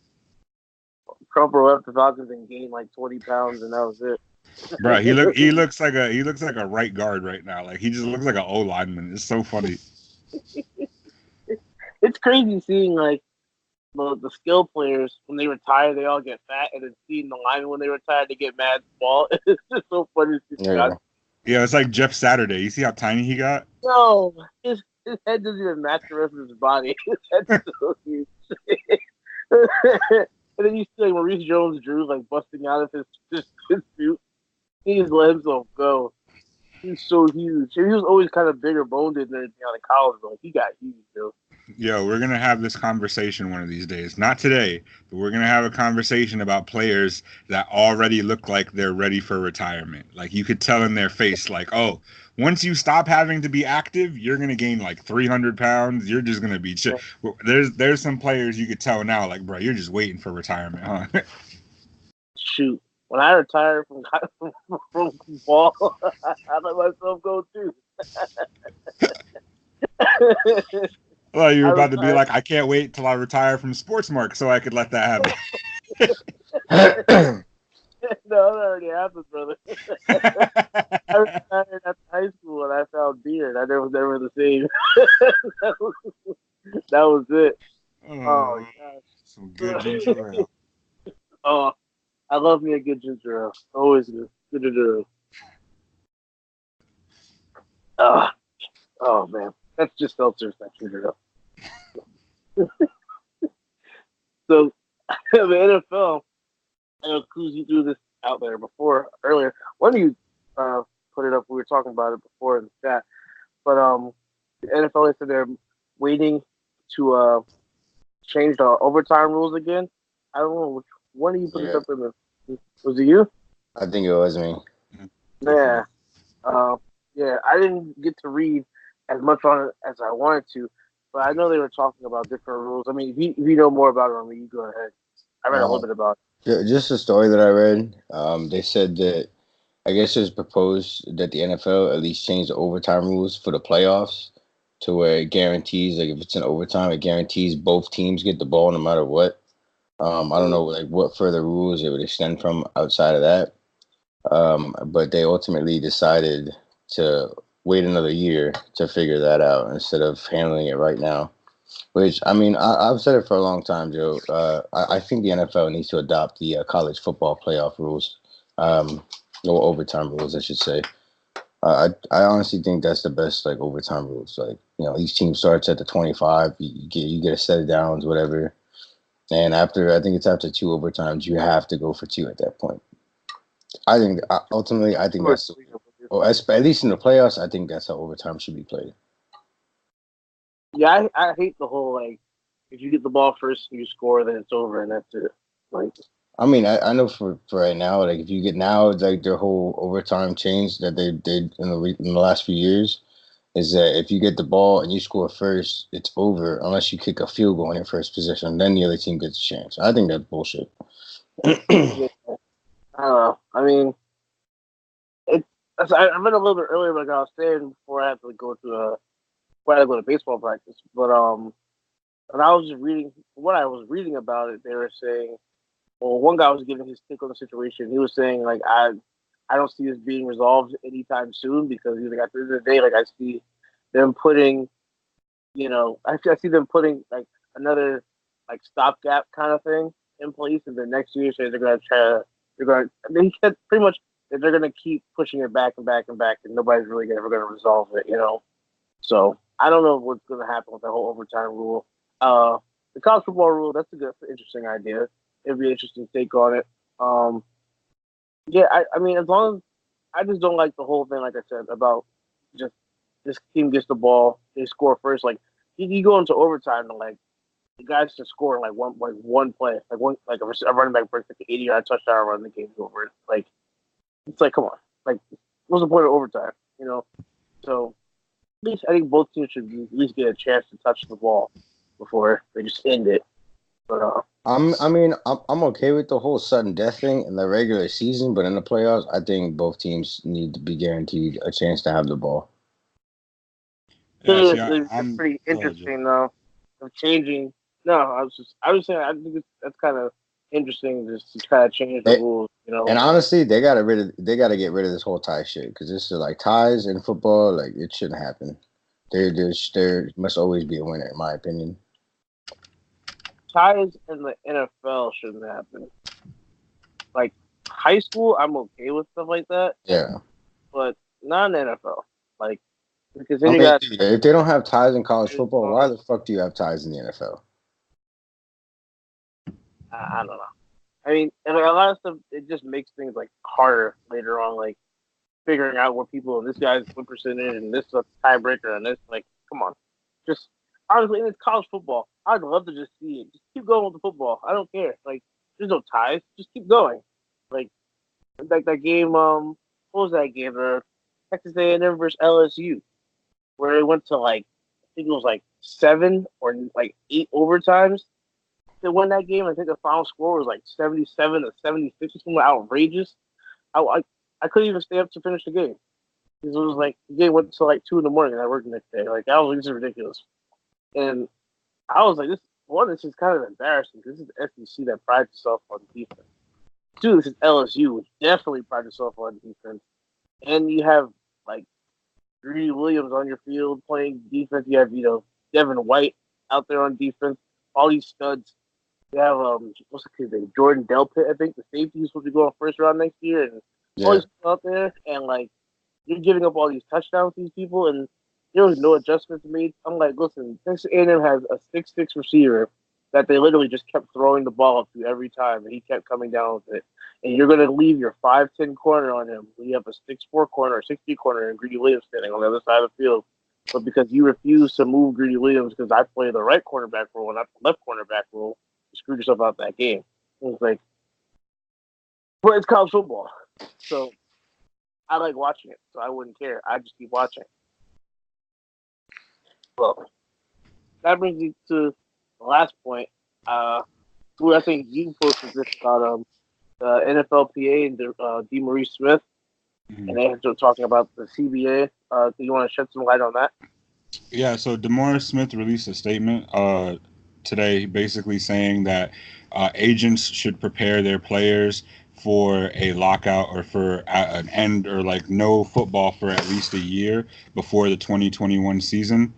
Crumpler left the Falcons and gained like 20 pounds, and that was it. Bro, he looks like a right guard right now. Like, he just looks like an O lineman. It's so funny. It's crazy seeing like the skill players when they retire, they all get fat, and then seeing the linemen when they retire, they get mad small. It's just so funny to see. Yeah, it's like Jeff Saturday. You see how tiny he got? No, his head doesn't even match the rest of his body. His head's so huge. And then you see like Maurice Jones-Drew like busting out of his suit. He just let himself go. He's so huge. He was always kind of bigger boned than everything out of college, but like, he got huge, though. Yo, we're going to have this conversation one of these days. Not today, but we're going to have a conversation about players that already look like they're ready for retirement. Like, you could tell in their face, like, oh, once you stop having to be active, you're going to gain like 300 pounds. You're just going to be chill. There's some players you could tell now, like, bro, you're just waiting for retirement, huh? Shoot. When I retired from ball, I let myself go, too. Well, you were about to be like, I can't wait till I retire from Sportsmark so I could let that happen. No, that already happened, brother. I retired after high school and I found beer and I was never the same. That was it. Oh, gosh. Some good ginger ale. Oh, I love me a good ginger ale. Always good ginger ale. Oh, man. That's just seltzer, that ginger ale. So, the NFL, I know, Kuz, you threw this out there earlier. Why don't you put it up. We were talking about it before in the chat, but the NFL said they're waiting to change the overtime rules again. I don't know which one of you put this Yeah, up in the. Was it you? I think it was me. Yeah. Yeah. I didn't get to read as much on it as I wanted to, but I know they were talking about different rules. I mean, if you know more about it on me, you go ahead. I read a little Uh, bit about just a story that I read. They said that I guess it's proposed that the NFL at least change the overtime rules for the playoffs to where it guarantees, like if it's in overtime, it guarantees both teams get the ball no matter what. I don't it. know like what further rules it would extend from outside of that. But they ultimately decided to wait another year to figure that out instead of handling it right now. Which I mean, I've said it for a long time, Joe. I think the NFL needs to adopt the college football playoff rules, or overtime rules, I should say. I honestly think that's the best like overtime rules. Like each team starts at the 25. You get a set of downs, whatever, and after I think it's after two overtimes, you have to go for two at that point. I think ultimately, I think that's at least in the playoffs. I think that's how overtime should be played. Yeah, I hate the whole like if you get the ball first, you score, then it's over, and that's it. Like, I mean, I know for right now, like if you get now, like their whole overtime change that they did in the last few years is that if you get the ball and you score first, it's over unless you kick a field goal in your first position. Then the other team gets a chance. I think that's bullshit. yeah, I don't know. I mean, it. I read a little bit earlier, like I was saying before I had to go to before I had to go to baseball practice. But and I was just reading what I was reading about it. They were saying, well, one guy was giving his take on the situation. He was saying like I don't see this being resolved anytime soon because he's like at the end of the day, like I see them putting, I see them putting like another like stopgap kind of thing in place, and then next year, so they're gonna try to, they said pretty much that they're gonna keep pushing it back and back and back, and nobody's really ever gonna resolve it. So I don't know what's gonna happen with the whole overtime rule. The college football rule, that's a good, interesting idea. It'd be an interesting take on it. Yeah, I mean, as long as I just don't like the whole thing, like I said, about just this team gets the ball, they score first. Like you go into overtime and like the guys just score in like one play, a running back breaks like an 80-yard touchdown run, the game's over. Like it's like come on, like what's the point of overtime? So at least I think both teams should at least get a chance to touch the ball before they just end it. But I'm okay with the whole sudden death thing in the regular season, but in the playoffs, I think both teams need to be guaranteed a chance to have the ball. Yeah, see, it's I'm. pretty Go ahead, Joe. interesting though of changing. No, I was saying I think that's kind of interesting just to kind of change the They, rules. and honestly, they gotta get rid of this whole tie shit because this is like ties in football, like it shouldn't happen. There must always be a winner, in my opinion. Ties in the NFL shouldn't happen. Like high school, I'm okay with stuff like that, Yeah, but not in the NFL. Like because I then you mean, got if they don't have ties in college football, why the fuck do you have ties in the NFL? I don't know. I mean, and like, a lot of stuff it just makes things like harder later on, like figuring out what people this guy's what percentage and this is a tiebreaker and this like come on, just honestly, and it's college football. I'd love to just see it. Just keep going with the football. I don't care. Like there's no ties. Just keep going. Like that game. What was that game? Texas A&M versus LSU, where it went to like I think it was like 7 or like 8 overtimes to win that game. I think the final score was like 77-76, something outrageous. I I couldn't even stay up to finish the game because it was like the game went to like 2 in the morning and I worked the next day. Like that was like, this is ridiculous. And I was like, this is kind of embarrassing because this is the SEC that prides itself on defense. Two, this is LSU, which definitely prides itself on defense. And you have like Greedy Williams on your field playing defense. You have Devin White out there on defense. All these studs. You have what's the kid's name? Jordan Delpit, I think the safety is supposed to go on first round next year, and all Yeah, these people out there, and like you're giving up all these touchdowns to these people, and there was no adjustments made. I'm like, listen, Texas A&M has a 6'6" receiver that they literally just kept throwing the ball up to every time, and he kept coming down with it. and you're going to leave your 5'10" corner on him, you have a 6'4" corner or 6'3" corner and Greedy Williams standing on the other side of the field. But because you refuse to move Greedy Williams because I play the right cornerback role and not the left cornerback role, you screwed yourself out that game. It's like, but it's college football. So I like watching it, so I wouldn't care. I just keep watching. Well, that brings me to the last point. Who I think you posted this about the NFLPA and DeMaurice Smith, and they were talking about the CBA. Do you want to shed some light on that? Yeah, so DeMaurice Smith released a statement today basically saying that agents should prepare their players for a lockout or for an end or like no football for at least a year before the 2021 season.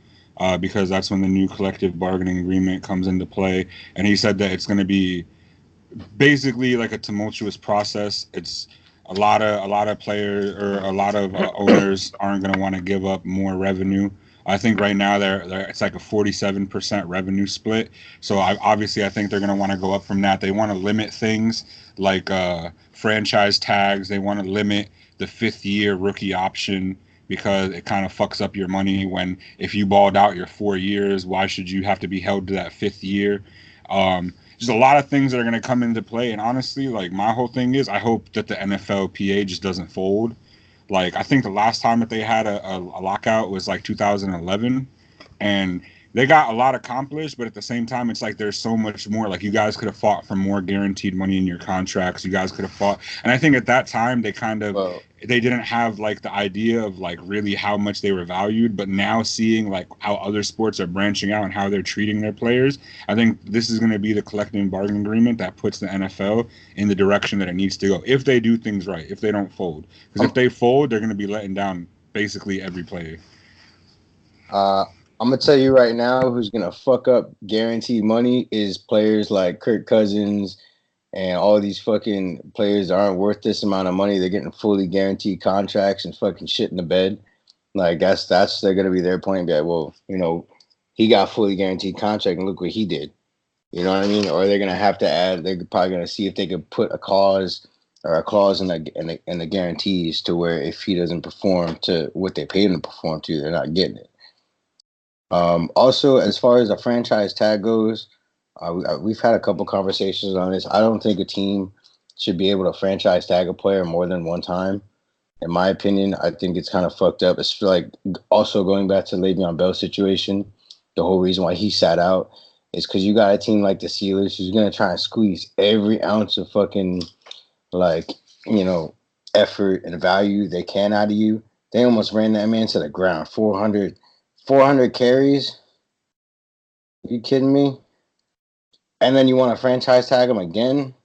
Because that's when the new collective bargaining agreement comes into play. And he said that it's going to be basically like a tumultuous process. It's a lot of players or a lot of owners aren't going to want to give up more revenue. I think right now it's like a 47% revenue split. So obviously I think they're going to want to go up from that. They want to limit things like franchise tags. They want to limit the 5th-year rookie option, because it kind of fucks up your money when if you balled out your 4 years, why should you have to be held to that 5th year? Just a lot of things that are going to come into play. And honestly, like my whole thing is I hope that the NFLPA just doesn't fold. Like I think the last time that they had a lockout was like 2011, and they got a lot accomplished, but at the same time, it's like there's so much more. Like you guys could have fought for more guaranteed money in your contracts. You guys could have fought, and I think at that time they kind of they didn't have like the idea of like really how much they were valued. But now seeing like how other sports are branching out and how they're treating their players, I think this is going to be the collective bargaining agreement that puts the NFL in the direction that it needs to go. If they do things right, if they don't fold, because if they fold, they're going to be letting down basically every player. I'm gonna tell you right now, who's gonna fuck up guaranteed money is players like Kirk Cousins and all these fucking players that aren't worth this amount of money. They're getting fully guaranteed contracts and fucking shit in the bed. Like that's they're gonna be their point. That well, he got fully guaranteed contract and look what he did. You know what I mean? Or they're gonna have to add. They're probably gonna see if they could put a clause in the guarantees to where if he doesn't perform to what they paid him to perform to, they're not getting it. Also, as far as the franchise tag goes, we've had a couple conversations on this. I don't think a team should be able to franchise tag a player more than one time. In my opinion, I think it's kind of fucked up. It's like also going back to the Le'Veon Bell situation, the whole reason why he sat out is because you got a team like the Steelers who's going to try and squeeze every ounce of fucking effort and value they can out of you. They almost ran that man to the ground. 400 carries? Are you kidding me? And then you want to franchise tag him again?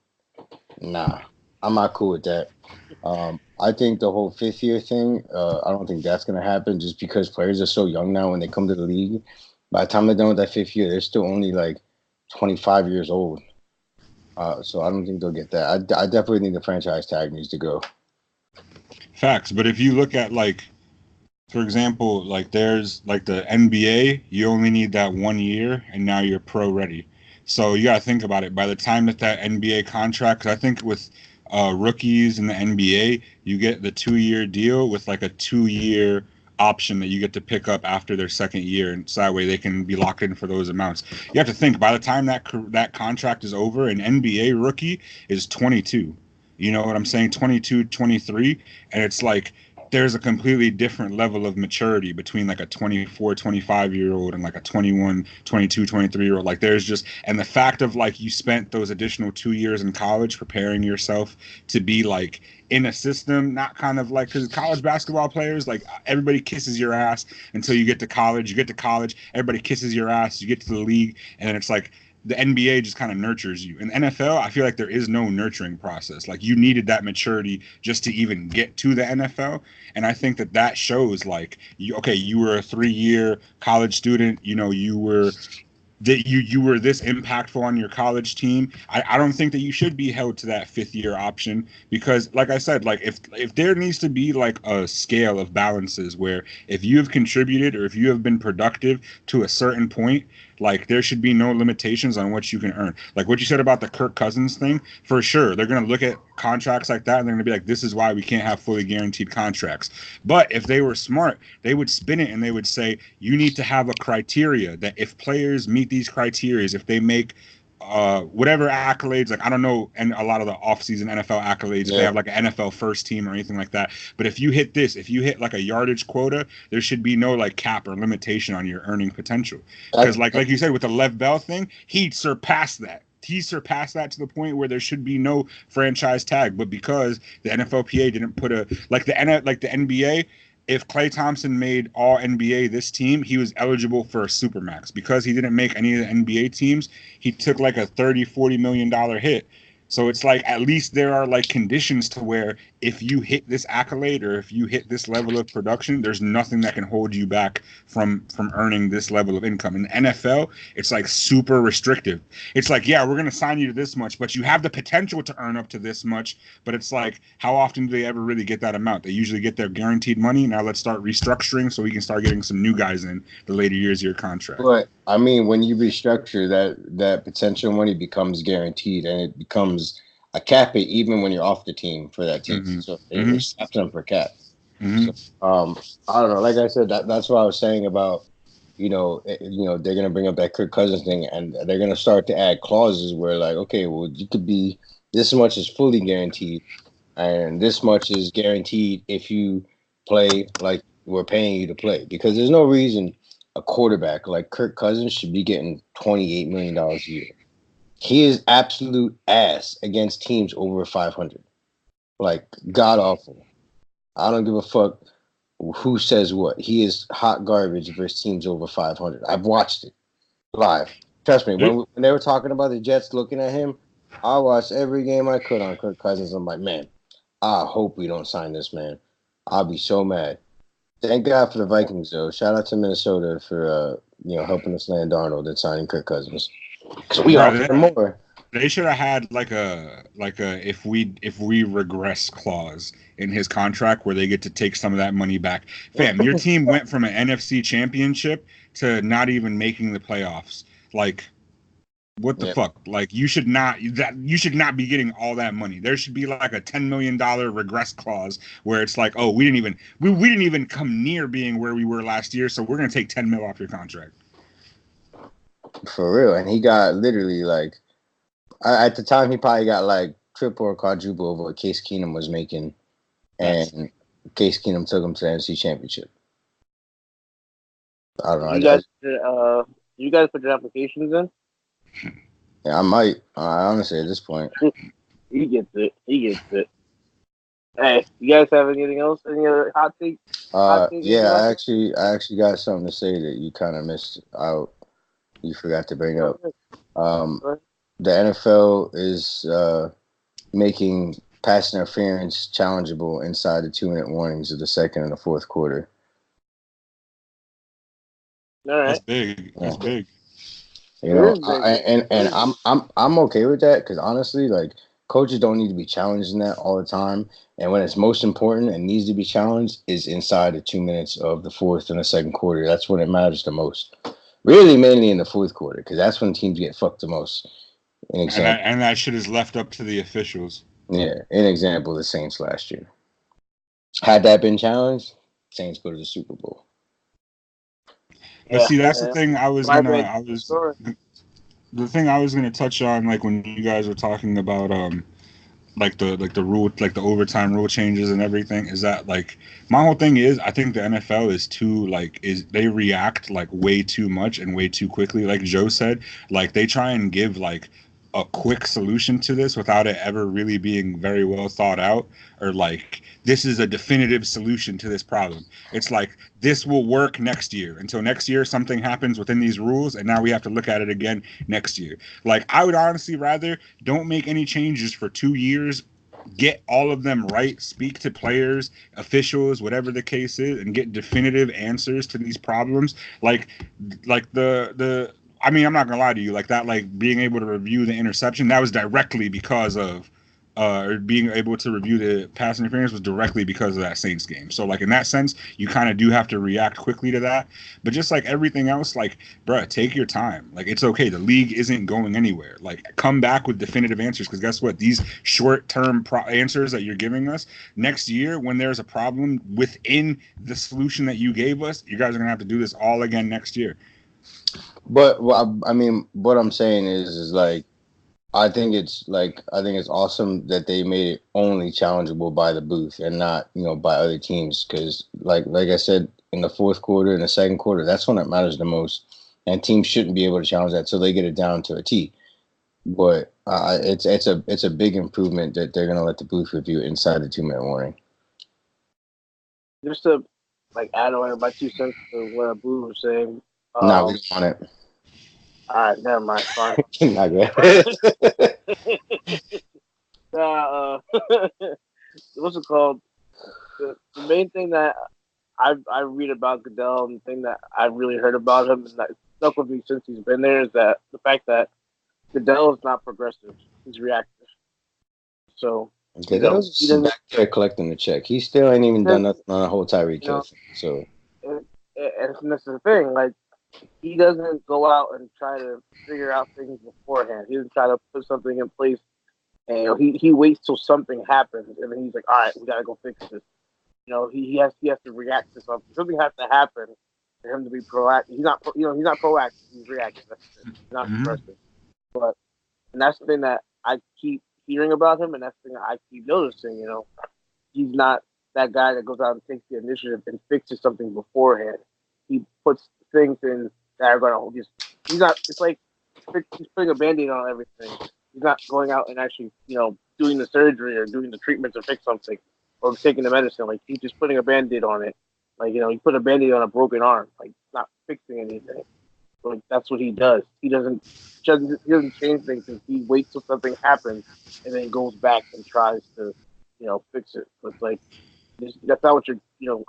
Nah, I'm not cool with that. I think the whole 5th-year thing, I don't think that's going to happen just because players are so young now when they come to the league. By the time they're done with that 5th year, they're still only like 25 years old. So I don't think they'll get that. I definitely think the franchise tag needs to go. Facts. But if you look at like, for example, like there's like the NBA, you only need that 1 year and now you're pro ready. So you got to think about it. By the time that NBA contract, cause I think with rookies in the NBA, you get the 2-year deal with like a 2-year option that you get to pick up after their 2nd year. And so that way they can be locked in for those amounts. You have to think by the time that contract is over, an NBA rookie is 22. You know what I'm saying? 22, 23. And it's like, there's a completely different level of maturity between like a 24, 25-year-old and like a 21, 22, 23-year-old. Like there's just, and the fact of like you spent those additional 2 years in college preparing yourself to be like in a system, not kind of like, because college basketball players, like everybody kisses your ass until you get to college. You get to college, everybody kisses your ass, you get to the league, and then it's like, the NBA just kind of nurtures you. In the NFL, I feel like there is no nurturing process. Like you needed that maturity just to even get to the NFL. And I think that shows like, you were a 3-year college student, you were that you were this impactful on your college team, I don't think that you should be held to that 5th-year option, because like I said, like if there needs to be like a scale of balances where if you have contributed or if you have been productive to a certain point, like there should be no limitations on what you can earn. Like what you said about the Kirk Cousins thing, for sure they're going to look at contracts like that and they're going to be like, this is why we can't have fully guaranteed contracts. But if they were smart, they would spin it and they would say, you need to have a criteria that if players meet these criteria, if they make whatever accolades, like I don't know, and a lot of the offseason NFL accolades, if they have like an NFL first team or anything like that. But if you hit this, if you hit like a yardage quota, there should be no like cap or limitation on your earning potential. Because like you said with the Lev Bell thing, he surpassed that. He surpassed that to the point where there should be no franchise tag. But because the NFLPA didn't put a like the NBA. If Klay Thompson made all NBA this team, he was eligible for a supermax. Because he didn't make any of the NBA teams, he took like a $30-40 million hit. So it's like at least there are like conditions to where if you hit this accolade or if you hit this level of production, there's nothing that can hold you back from earning this level of income. In the NFL, it's like super restrictive. It's like, yeah, we're going to sign you to this much, but you have the potential to earn up to this much. But it's like, how often do they ever really get that amount? They usually get their guaranteed money. Now let's start restructuring so we can start getting some new guys in the later years of your contract. But I mean, when you restructure, that potential money becomes guaranteed, and it becomes a cap it even when you're off the team for that team. Mm-hmm. So they slap them for cap. Mm-hmm. So, I don't know. Like I said, that's what I was saying about, they're gonna bring up that Kirk Cousins thing, and they're gonna start to add clauses where like, okay, well, you could be this much is fully guaranteed, and this much is guaranteed if you play like we're paying you to play, because there's no reason a quarterback like Kirk Cousins should be getting $28 million a year. He is absolute ass against teams over 500. Like, god awful. I don't give a fuck who says what. He is hot garbage versus teams over 500. I've watched it live. Trust me, when they were talking about the Jets looking at him, I watched every game I could on Kirk Cousins. I'm like, man, I hope we don't sign this man. I'll be so mad. Thank God for the Vikings, though. Shout out to Minnesota for helping us land Darnold and signing Kirk Cousins. So we offer more. They should have had like a if we regress clause in his contract where they get to take some of that money back. Fam, your team went from an NFC championship to not even making the playoffs. Like, what the fuck? Like, you should not be getting all that money. There should be like a $10 million regress clause where it's like, oh, we didn't even come near being where we were last year, so we're gonna take $10 million off your contract. For real. And he got literally like, at the time, he probably got like triple or quadruple of what Case Keenum was making. And Case Keenum took him to the NFC Championship. I don't know. You guys put your applications in? Yeah, I might. Honestly, at this point. He gets it. Hey, you guys have anything else? Any other hot take? Yeah, I actually got something to say that you kind of missed out. You forgot to bring up. The NFL is making pass interference challengeable inside the 2-minute warnings of the second and the fourth quarter. All right. That's big. That's big. I'm okay with that, because honestly, like, coaches don't need to be challenged in that all the time. And when it's most important and needs to be challenged is inside the 2 minutes of the fourth and the second quarter. That's when it matters the most. Really, mainly in the fourth quarter, because that's when teams get fucked the most. And that shit is left up to the officials. Yeah, an example, the Saints last year. Had that been challenged, Saints go to the Super Bowl. But see, that's the thing the thing I was gonna touch on, like when you guys were talking about the rule, like the overtime rule changes and everything, is that like my whole thing is I think the NFL is they react like way too much and way too quickly. Like Joe said, like they try and give like a quick solution to this without it ever really being very well thought out, or like this is a definitive solution to this problem. It's like this will work next year. Until next year something happens within these rules and now we have to look at it again next year. Like I would honestly rather don't make any changes for 2 years, get all of them right, speak to players, officials, whatever the case is, and get definitive answers to these problems. I mean, I'm not gonna lie to you, like that, like being able to review the interception, that was directly because of, or being able to review the pass interference was directly because of that Saints game. So like in that sense, you kind of do have to react quickly to that. But just like everything else, like, bruh, take your time. Like it's okay. The league isn't going anywhere. Like come back with definitive answers, because guess what? These short-term answers that you're giving us next year, when there's a problem within the solution that you gave us, you guys are gonna have to do this all again next year. But well, I mean, what I'm saying is like, I think it's awesome that they made it only challengeable by the booth and not, by other teams. Because like I said, in the fourth quarter and the second quarter, that's when it matters the most. And teams shouldn't be able to challenge that, so they get it down to a T. But it's a big improvement that they're gonna let the booth review inside the 2-minute warning. Just to add on my 2 cents to what Boo was saying. No, we don't want it. All right, never mind. Fine. Not good. What's it called? The main thing that I read about Goodell, and the thing that I really heard about him and that stuck with me since he's been there, is that the fact that Goodell is not progressive; he's reactive. So Goodell's back there collecting the check. He still ain't even done nothing on a whole Tyreek Hill thing. So, and that's the thing. Like, he doesn't go out and try to figure out things beforehand. He doesn't try to put something in place, and he waits till something happens, and then he's like, "All right, we gotta go fix this." He has to react to something. Something has to happen for him to be proactive. He's not proactive. He's reactive. That's it. He's not progressive. And that's the thing that I keep hearing about him, and that's the thing that I keep noticing. He's not that guy that goes out and takes the initiative and fixes something beforehand. He puts things in that are going to just. He's not. It's like he's putting a Band-Aid on everything. He's not going out and actually, doing the surgery or doing the treatment to fix something, or taking the medicine. Like, he's just putting a Band-Aid on it. Like, he put a Band-Aid on a broken arm. Like, not fixing anything. Like, that's what he does. He doesn't change things. He waits till something happens and then goes back and tries to, fix it. But it's like, that's not what you're,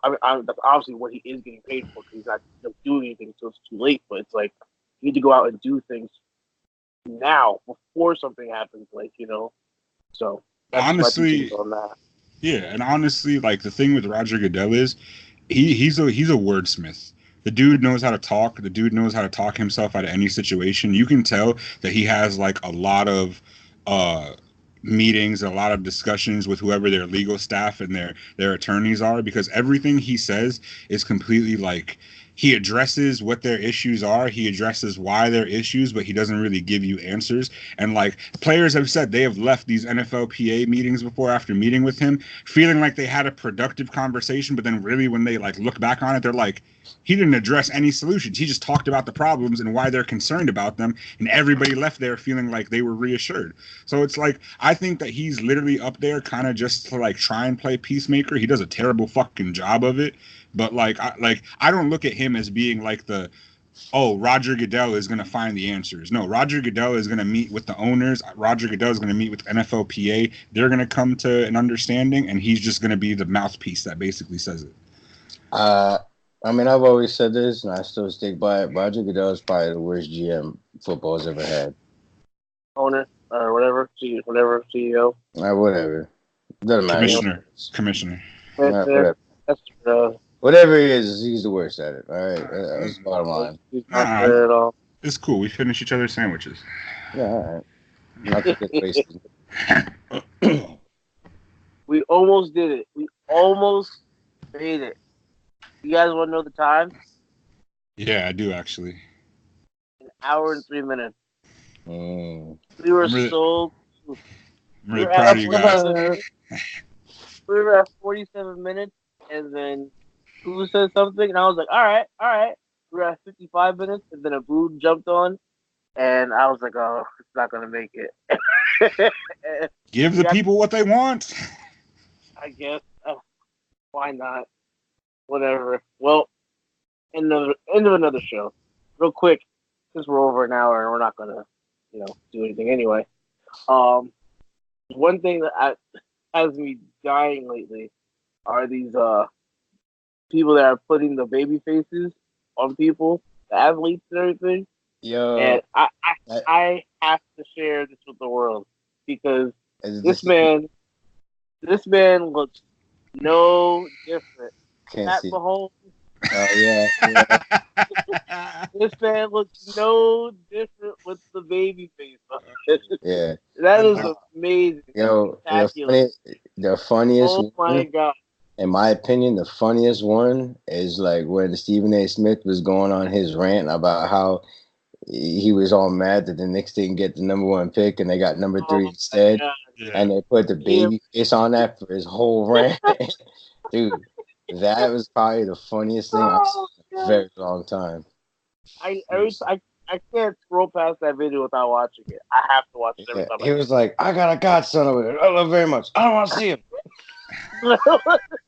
that's obviously what he is getting paid for, because he's not doing anything until it's too late. But it's like, you need to go out and do things now before something happens. So that's honestly, on that. Yeah, and honestly, like the thing with Roger Goodell is he's a wordsmith. The dude knows how to talk. The dude knows how to talk himself out of any situation. You can tell that he has like a lot of meetings, a lot of discussions with whoever their legal staff and their attorneys are, because everything he says is completely like, he addresses what their issues are, he addresses why they're issues, but he doesn't really give you answers. And like players have said, they have left these NFLPA meetings before after meeting with him feeling like they had a productive conversation, but then really when they like look back on it, they're like, he didn't address any solutions. He just talked about the problems and why they're concerned about them, and everybody left there feeling like they were reassured. So it's like, I think that he's literally up there kind of just to like try and play peacemaker. He does a terrible fucking job of it. But I don't look at him as being like Roger Goodell is going to find the answers. No, Roger Goodell is going to meet with the owners. Roger Goodell is going to meet with NFLPA. They're going to come to an understanding, and he's just going to be the mouthpiece that basically says it. I mean, I've always said this, and I still stick by it. Roger Goodell is probably the worst GM football's ever had. Owner or whatever, CEO. Whatever. Doesn't matter. Commissioner. Whatever. That's whatever he is, he's the worst at it. All right, that's the bottom line. He's not fair at all. It's cool. We finish each other's sandwiches. Yeah, all right. Not to get wasted. We almost did it. We almost made it. You guys want to know the time? Yeah, I do actually. 1 hour and 3 minutes. Mm. We were I'm really proud of you guys. We were at 47 minutes, and then Boo said something, and I was like, all right. We were at 55 minutes, and then a Boo jumped on, and I was like, oh, it's not going to make it. Give the people what they want. I guess. Why not? Whatever. Well, end of another show. Real quick, since we're over an hour and we're not going to, do anything anyway. One thing that has me dying lately are these people that are putting the baby faces on people, the athletes and everything. Yo, And that, I have to share this with the world because is this this man looks no different. can't Pat see it. Mahomes, Oh yeah, yeah. this man looks no different with the baby face on it. Yeah. That is Like, amazing. That's Yo, spectacular. the funniest Oh my one, god. in my opinion, the funniest one is like when Stephen A. Smith was going on his rant about how he was all mad that the Knicks didn't get the number one pick and they got number Oh three my instead, god. yeah. and they put the Yeah. baby face on that for his whole rant. Dude, that was probably the funniest thing I've seen Oh in a god. very long time. I can't scroll past that video without watching it. I have to watch it every Yeah, time he was like, "I got a godson over there. I love him very much. I don't want to see him. I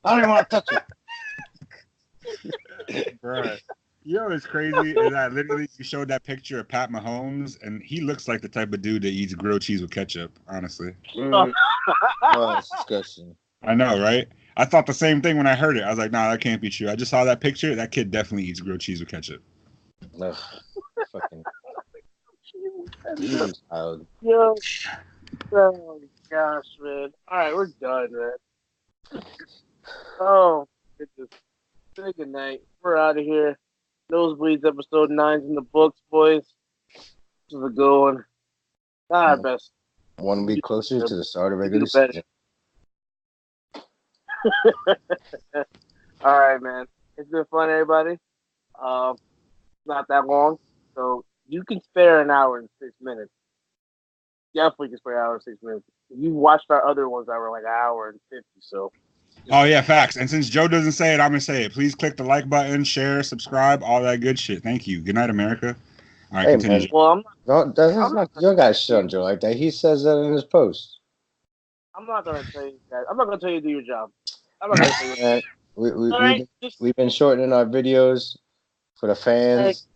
I don't even want to touch him." Right. You know what's crazy is that literally you showed that picture of Pat Mahomes, and he looks like the type of dude that eats grilled cheese with ketchup. Honestly, Oh, it's disgusting. I know, right? I thought the same thing when I heard it. I was like, "Nah, that can't be true." I just saw that picture. That kid definitely eats grilled cheese with ketchup. Ugh, fucking demon child. Yo, oh gosh, man. All right, we're done, man. Oh, goodness. Say good night. We're out of here. Nosebleeds episode 9's in the books, boys. This is a good one. Not our best. 1 week closer to the start of We regular do better. season. All right, man. It's been fun, everybody. Not that long, so you can spare an hour and 6 minutes. Definitely can spare an hour and 6 minutes. You watched our other ones that were like an hour and 50. So. Oh yeah, facts. And since Joe doesn't say it, I'm gonna say it. Please click the like button, share, subscribe, all that good shit. Thank you. Good night, America. All right, Hey, continue. man. Joe. Well, That's I'm not your guy's shit on Joe like that. He says that in his post. not gonna tell you that. I'm not gonna tell you to do your job. I'm not gonna tell you. Man, we, we, All we've, right, been, just we've been shortening our videos for the fans.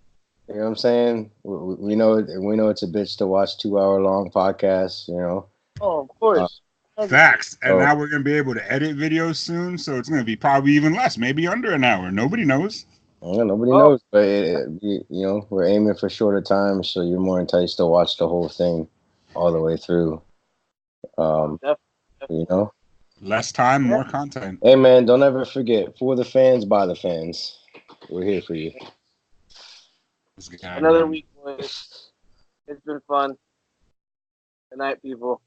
like, You know what I'm saying? We know it's a bitch to watch 2 hour long podcasts. You know, oh, of course. Facts. And Oh. now we're gonna be able to edit videos soon, so it's gonna be probably even less, maybe under an hour. Nobody knows. well, nobody Oh. knows, but we're aiming for shorter times, so you're more enticed to watch the whole thing all the way through. Definitely. You know, Less time, more content. hey man, don't ever forget, for the fans, by the fans. We're here for you. This guy, Another man. week, boys. It's been fun. Good night, people.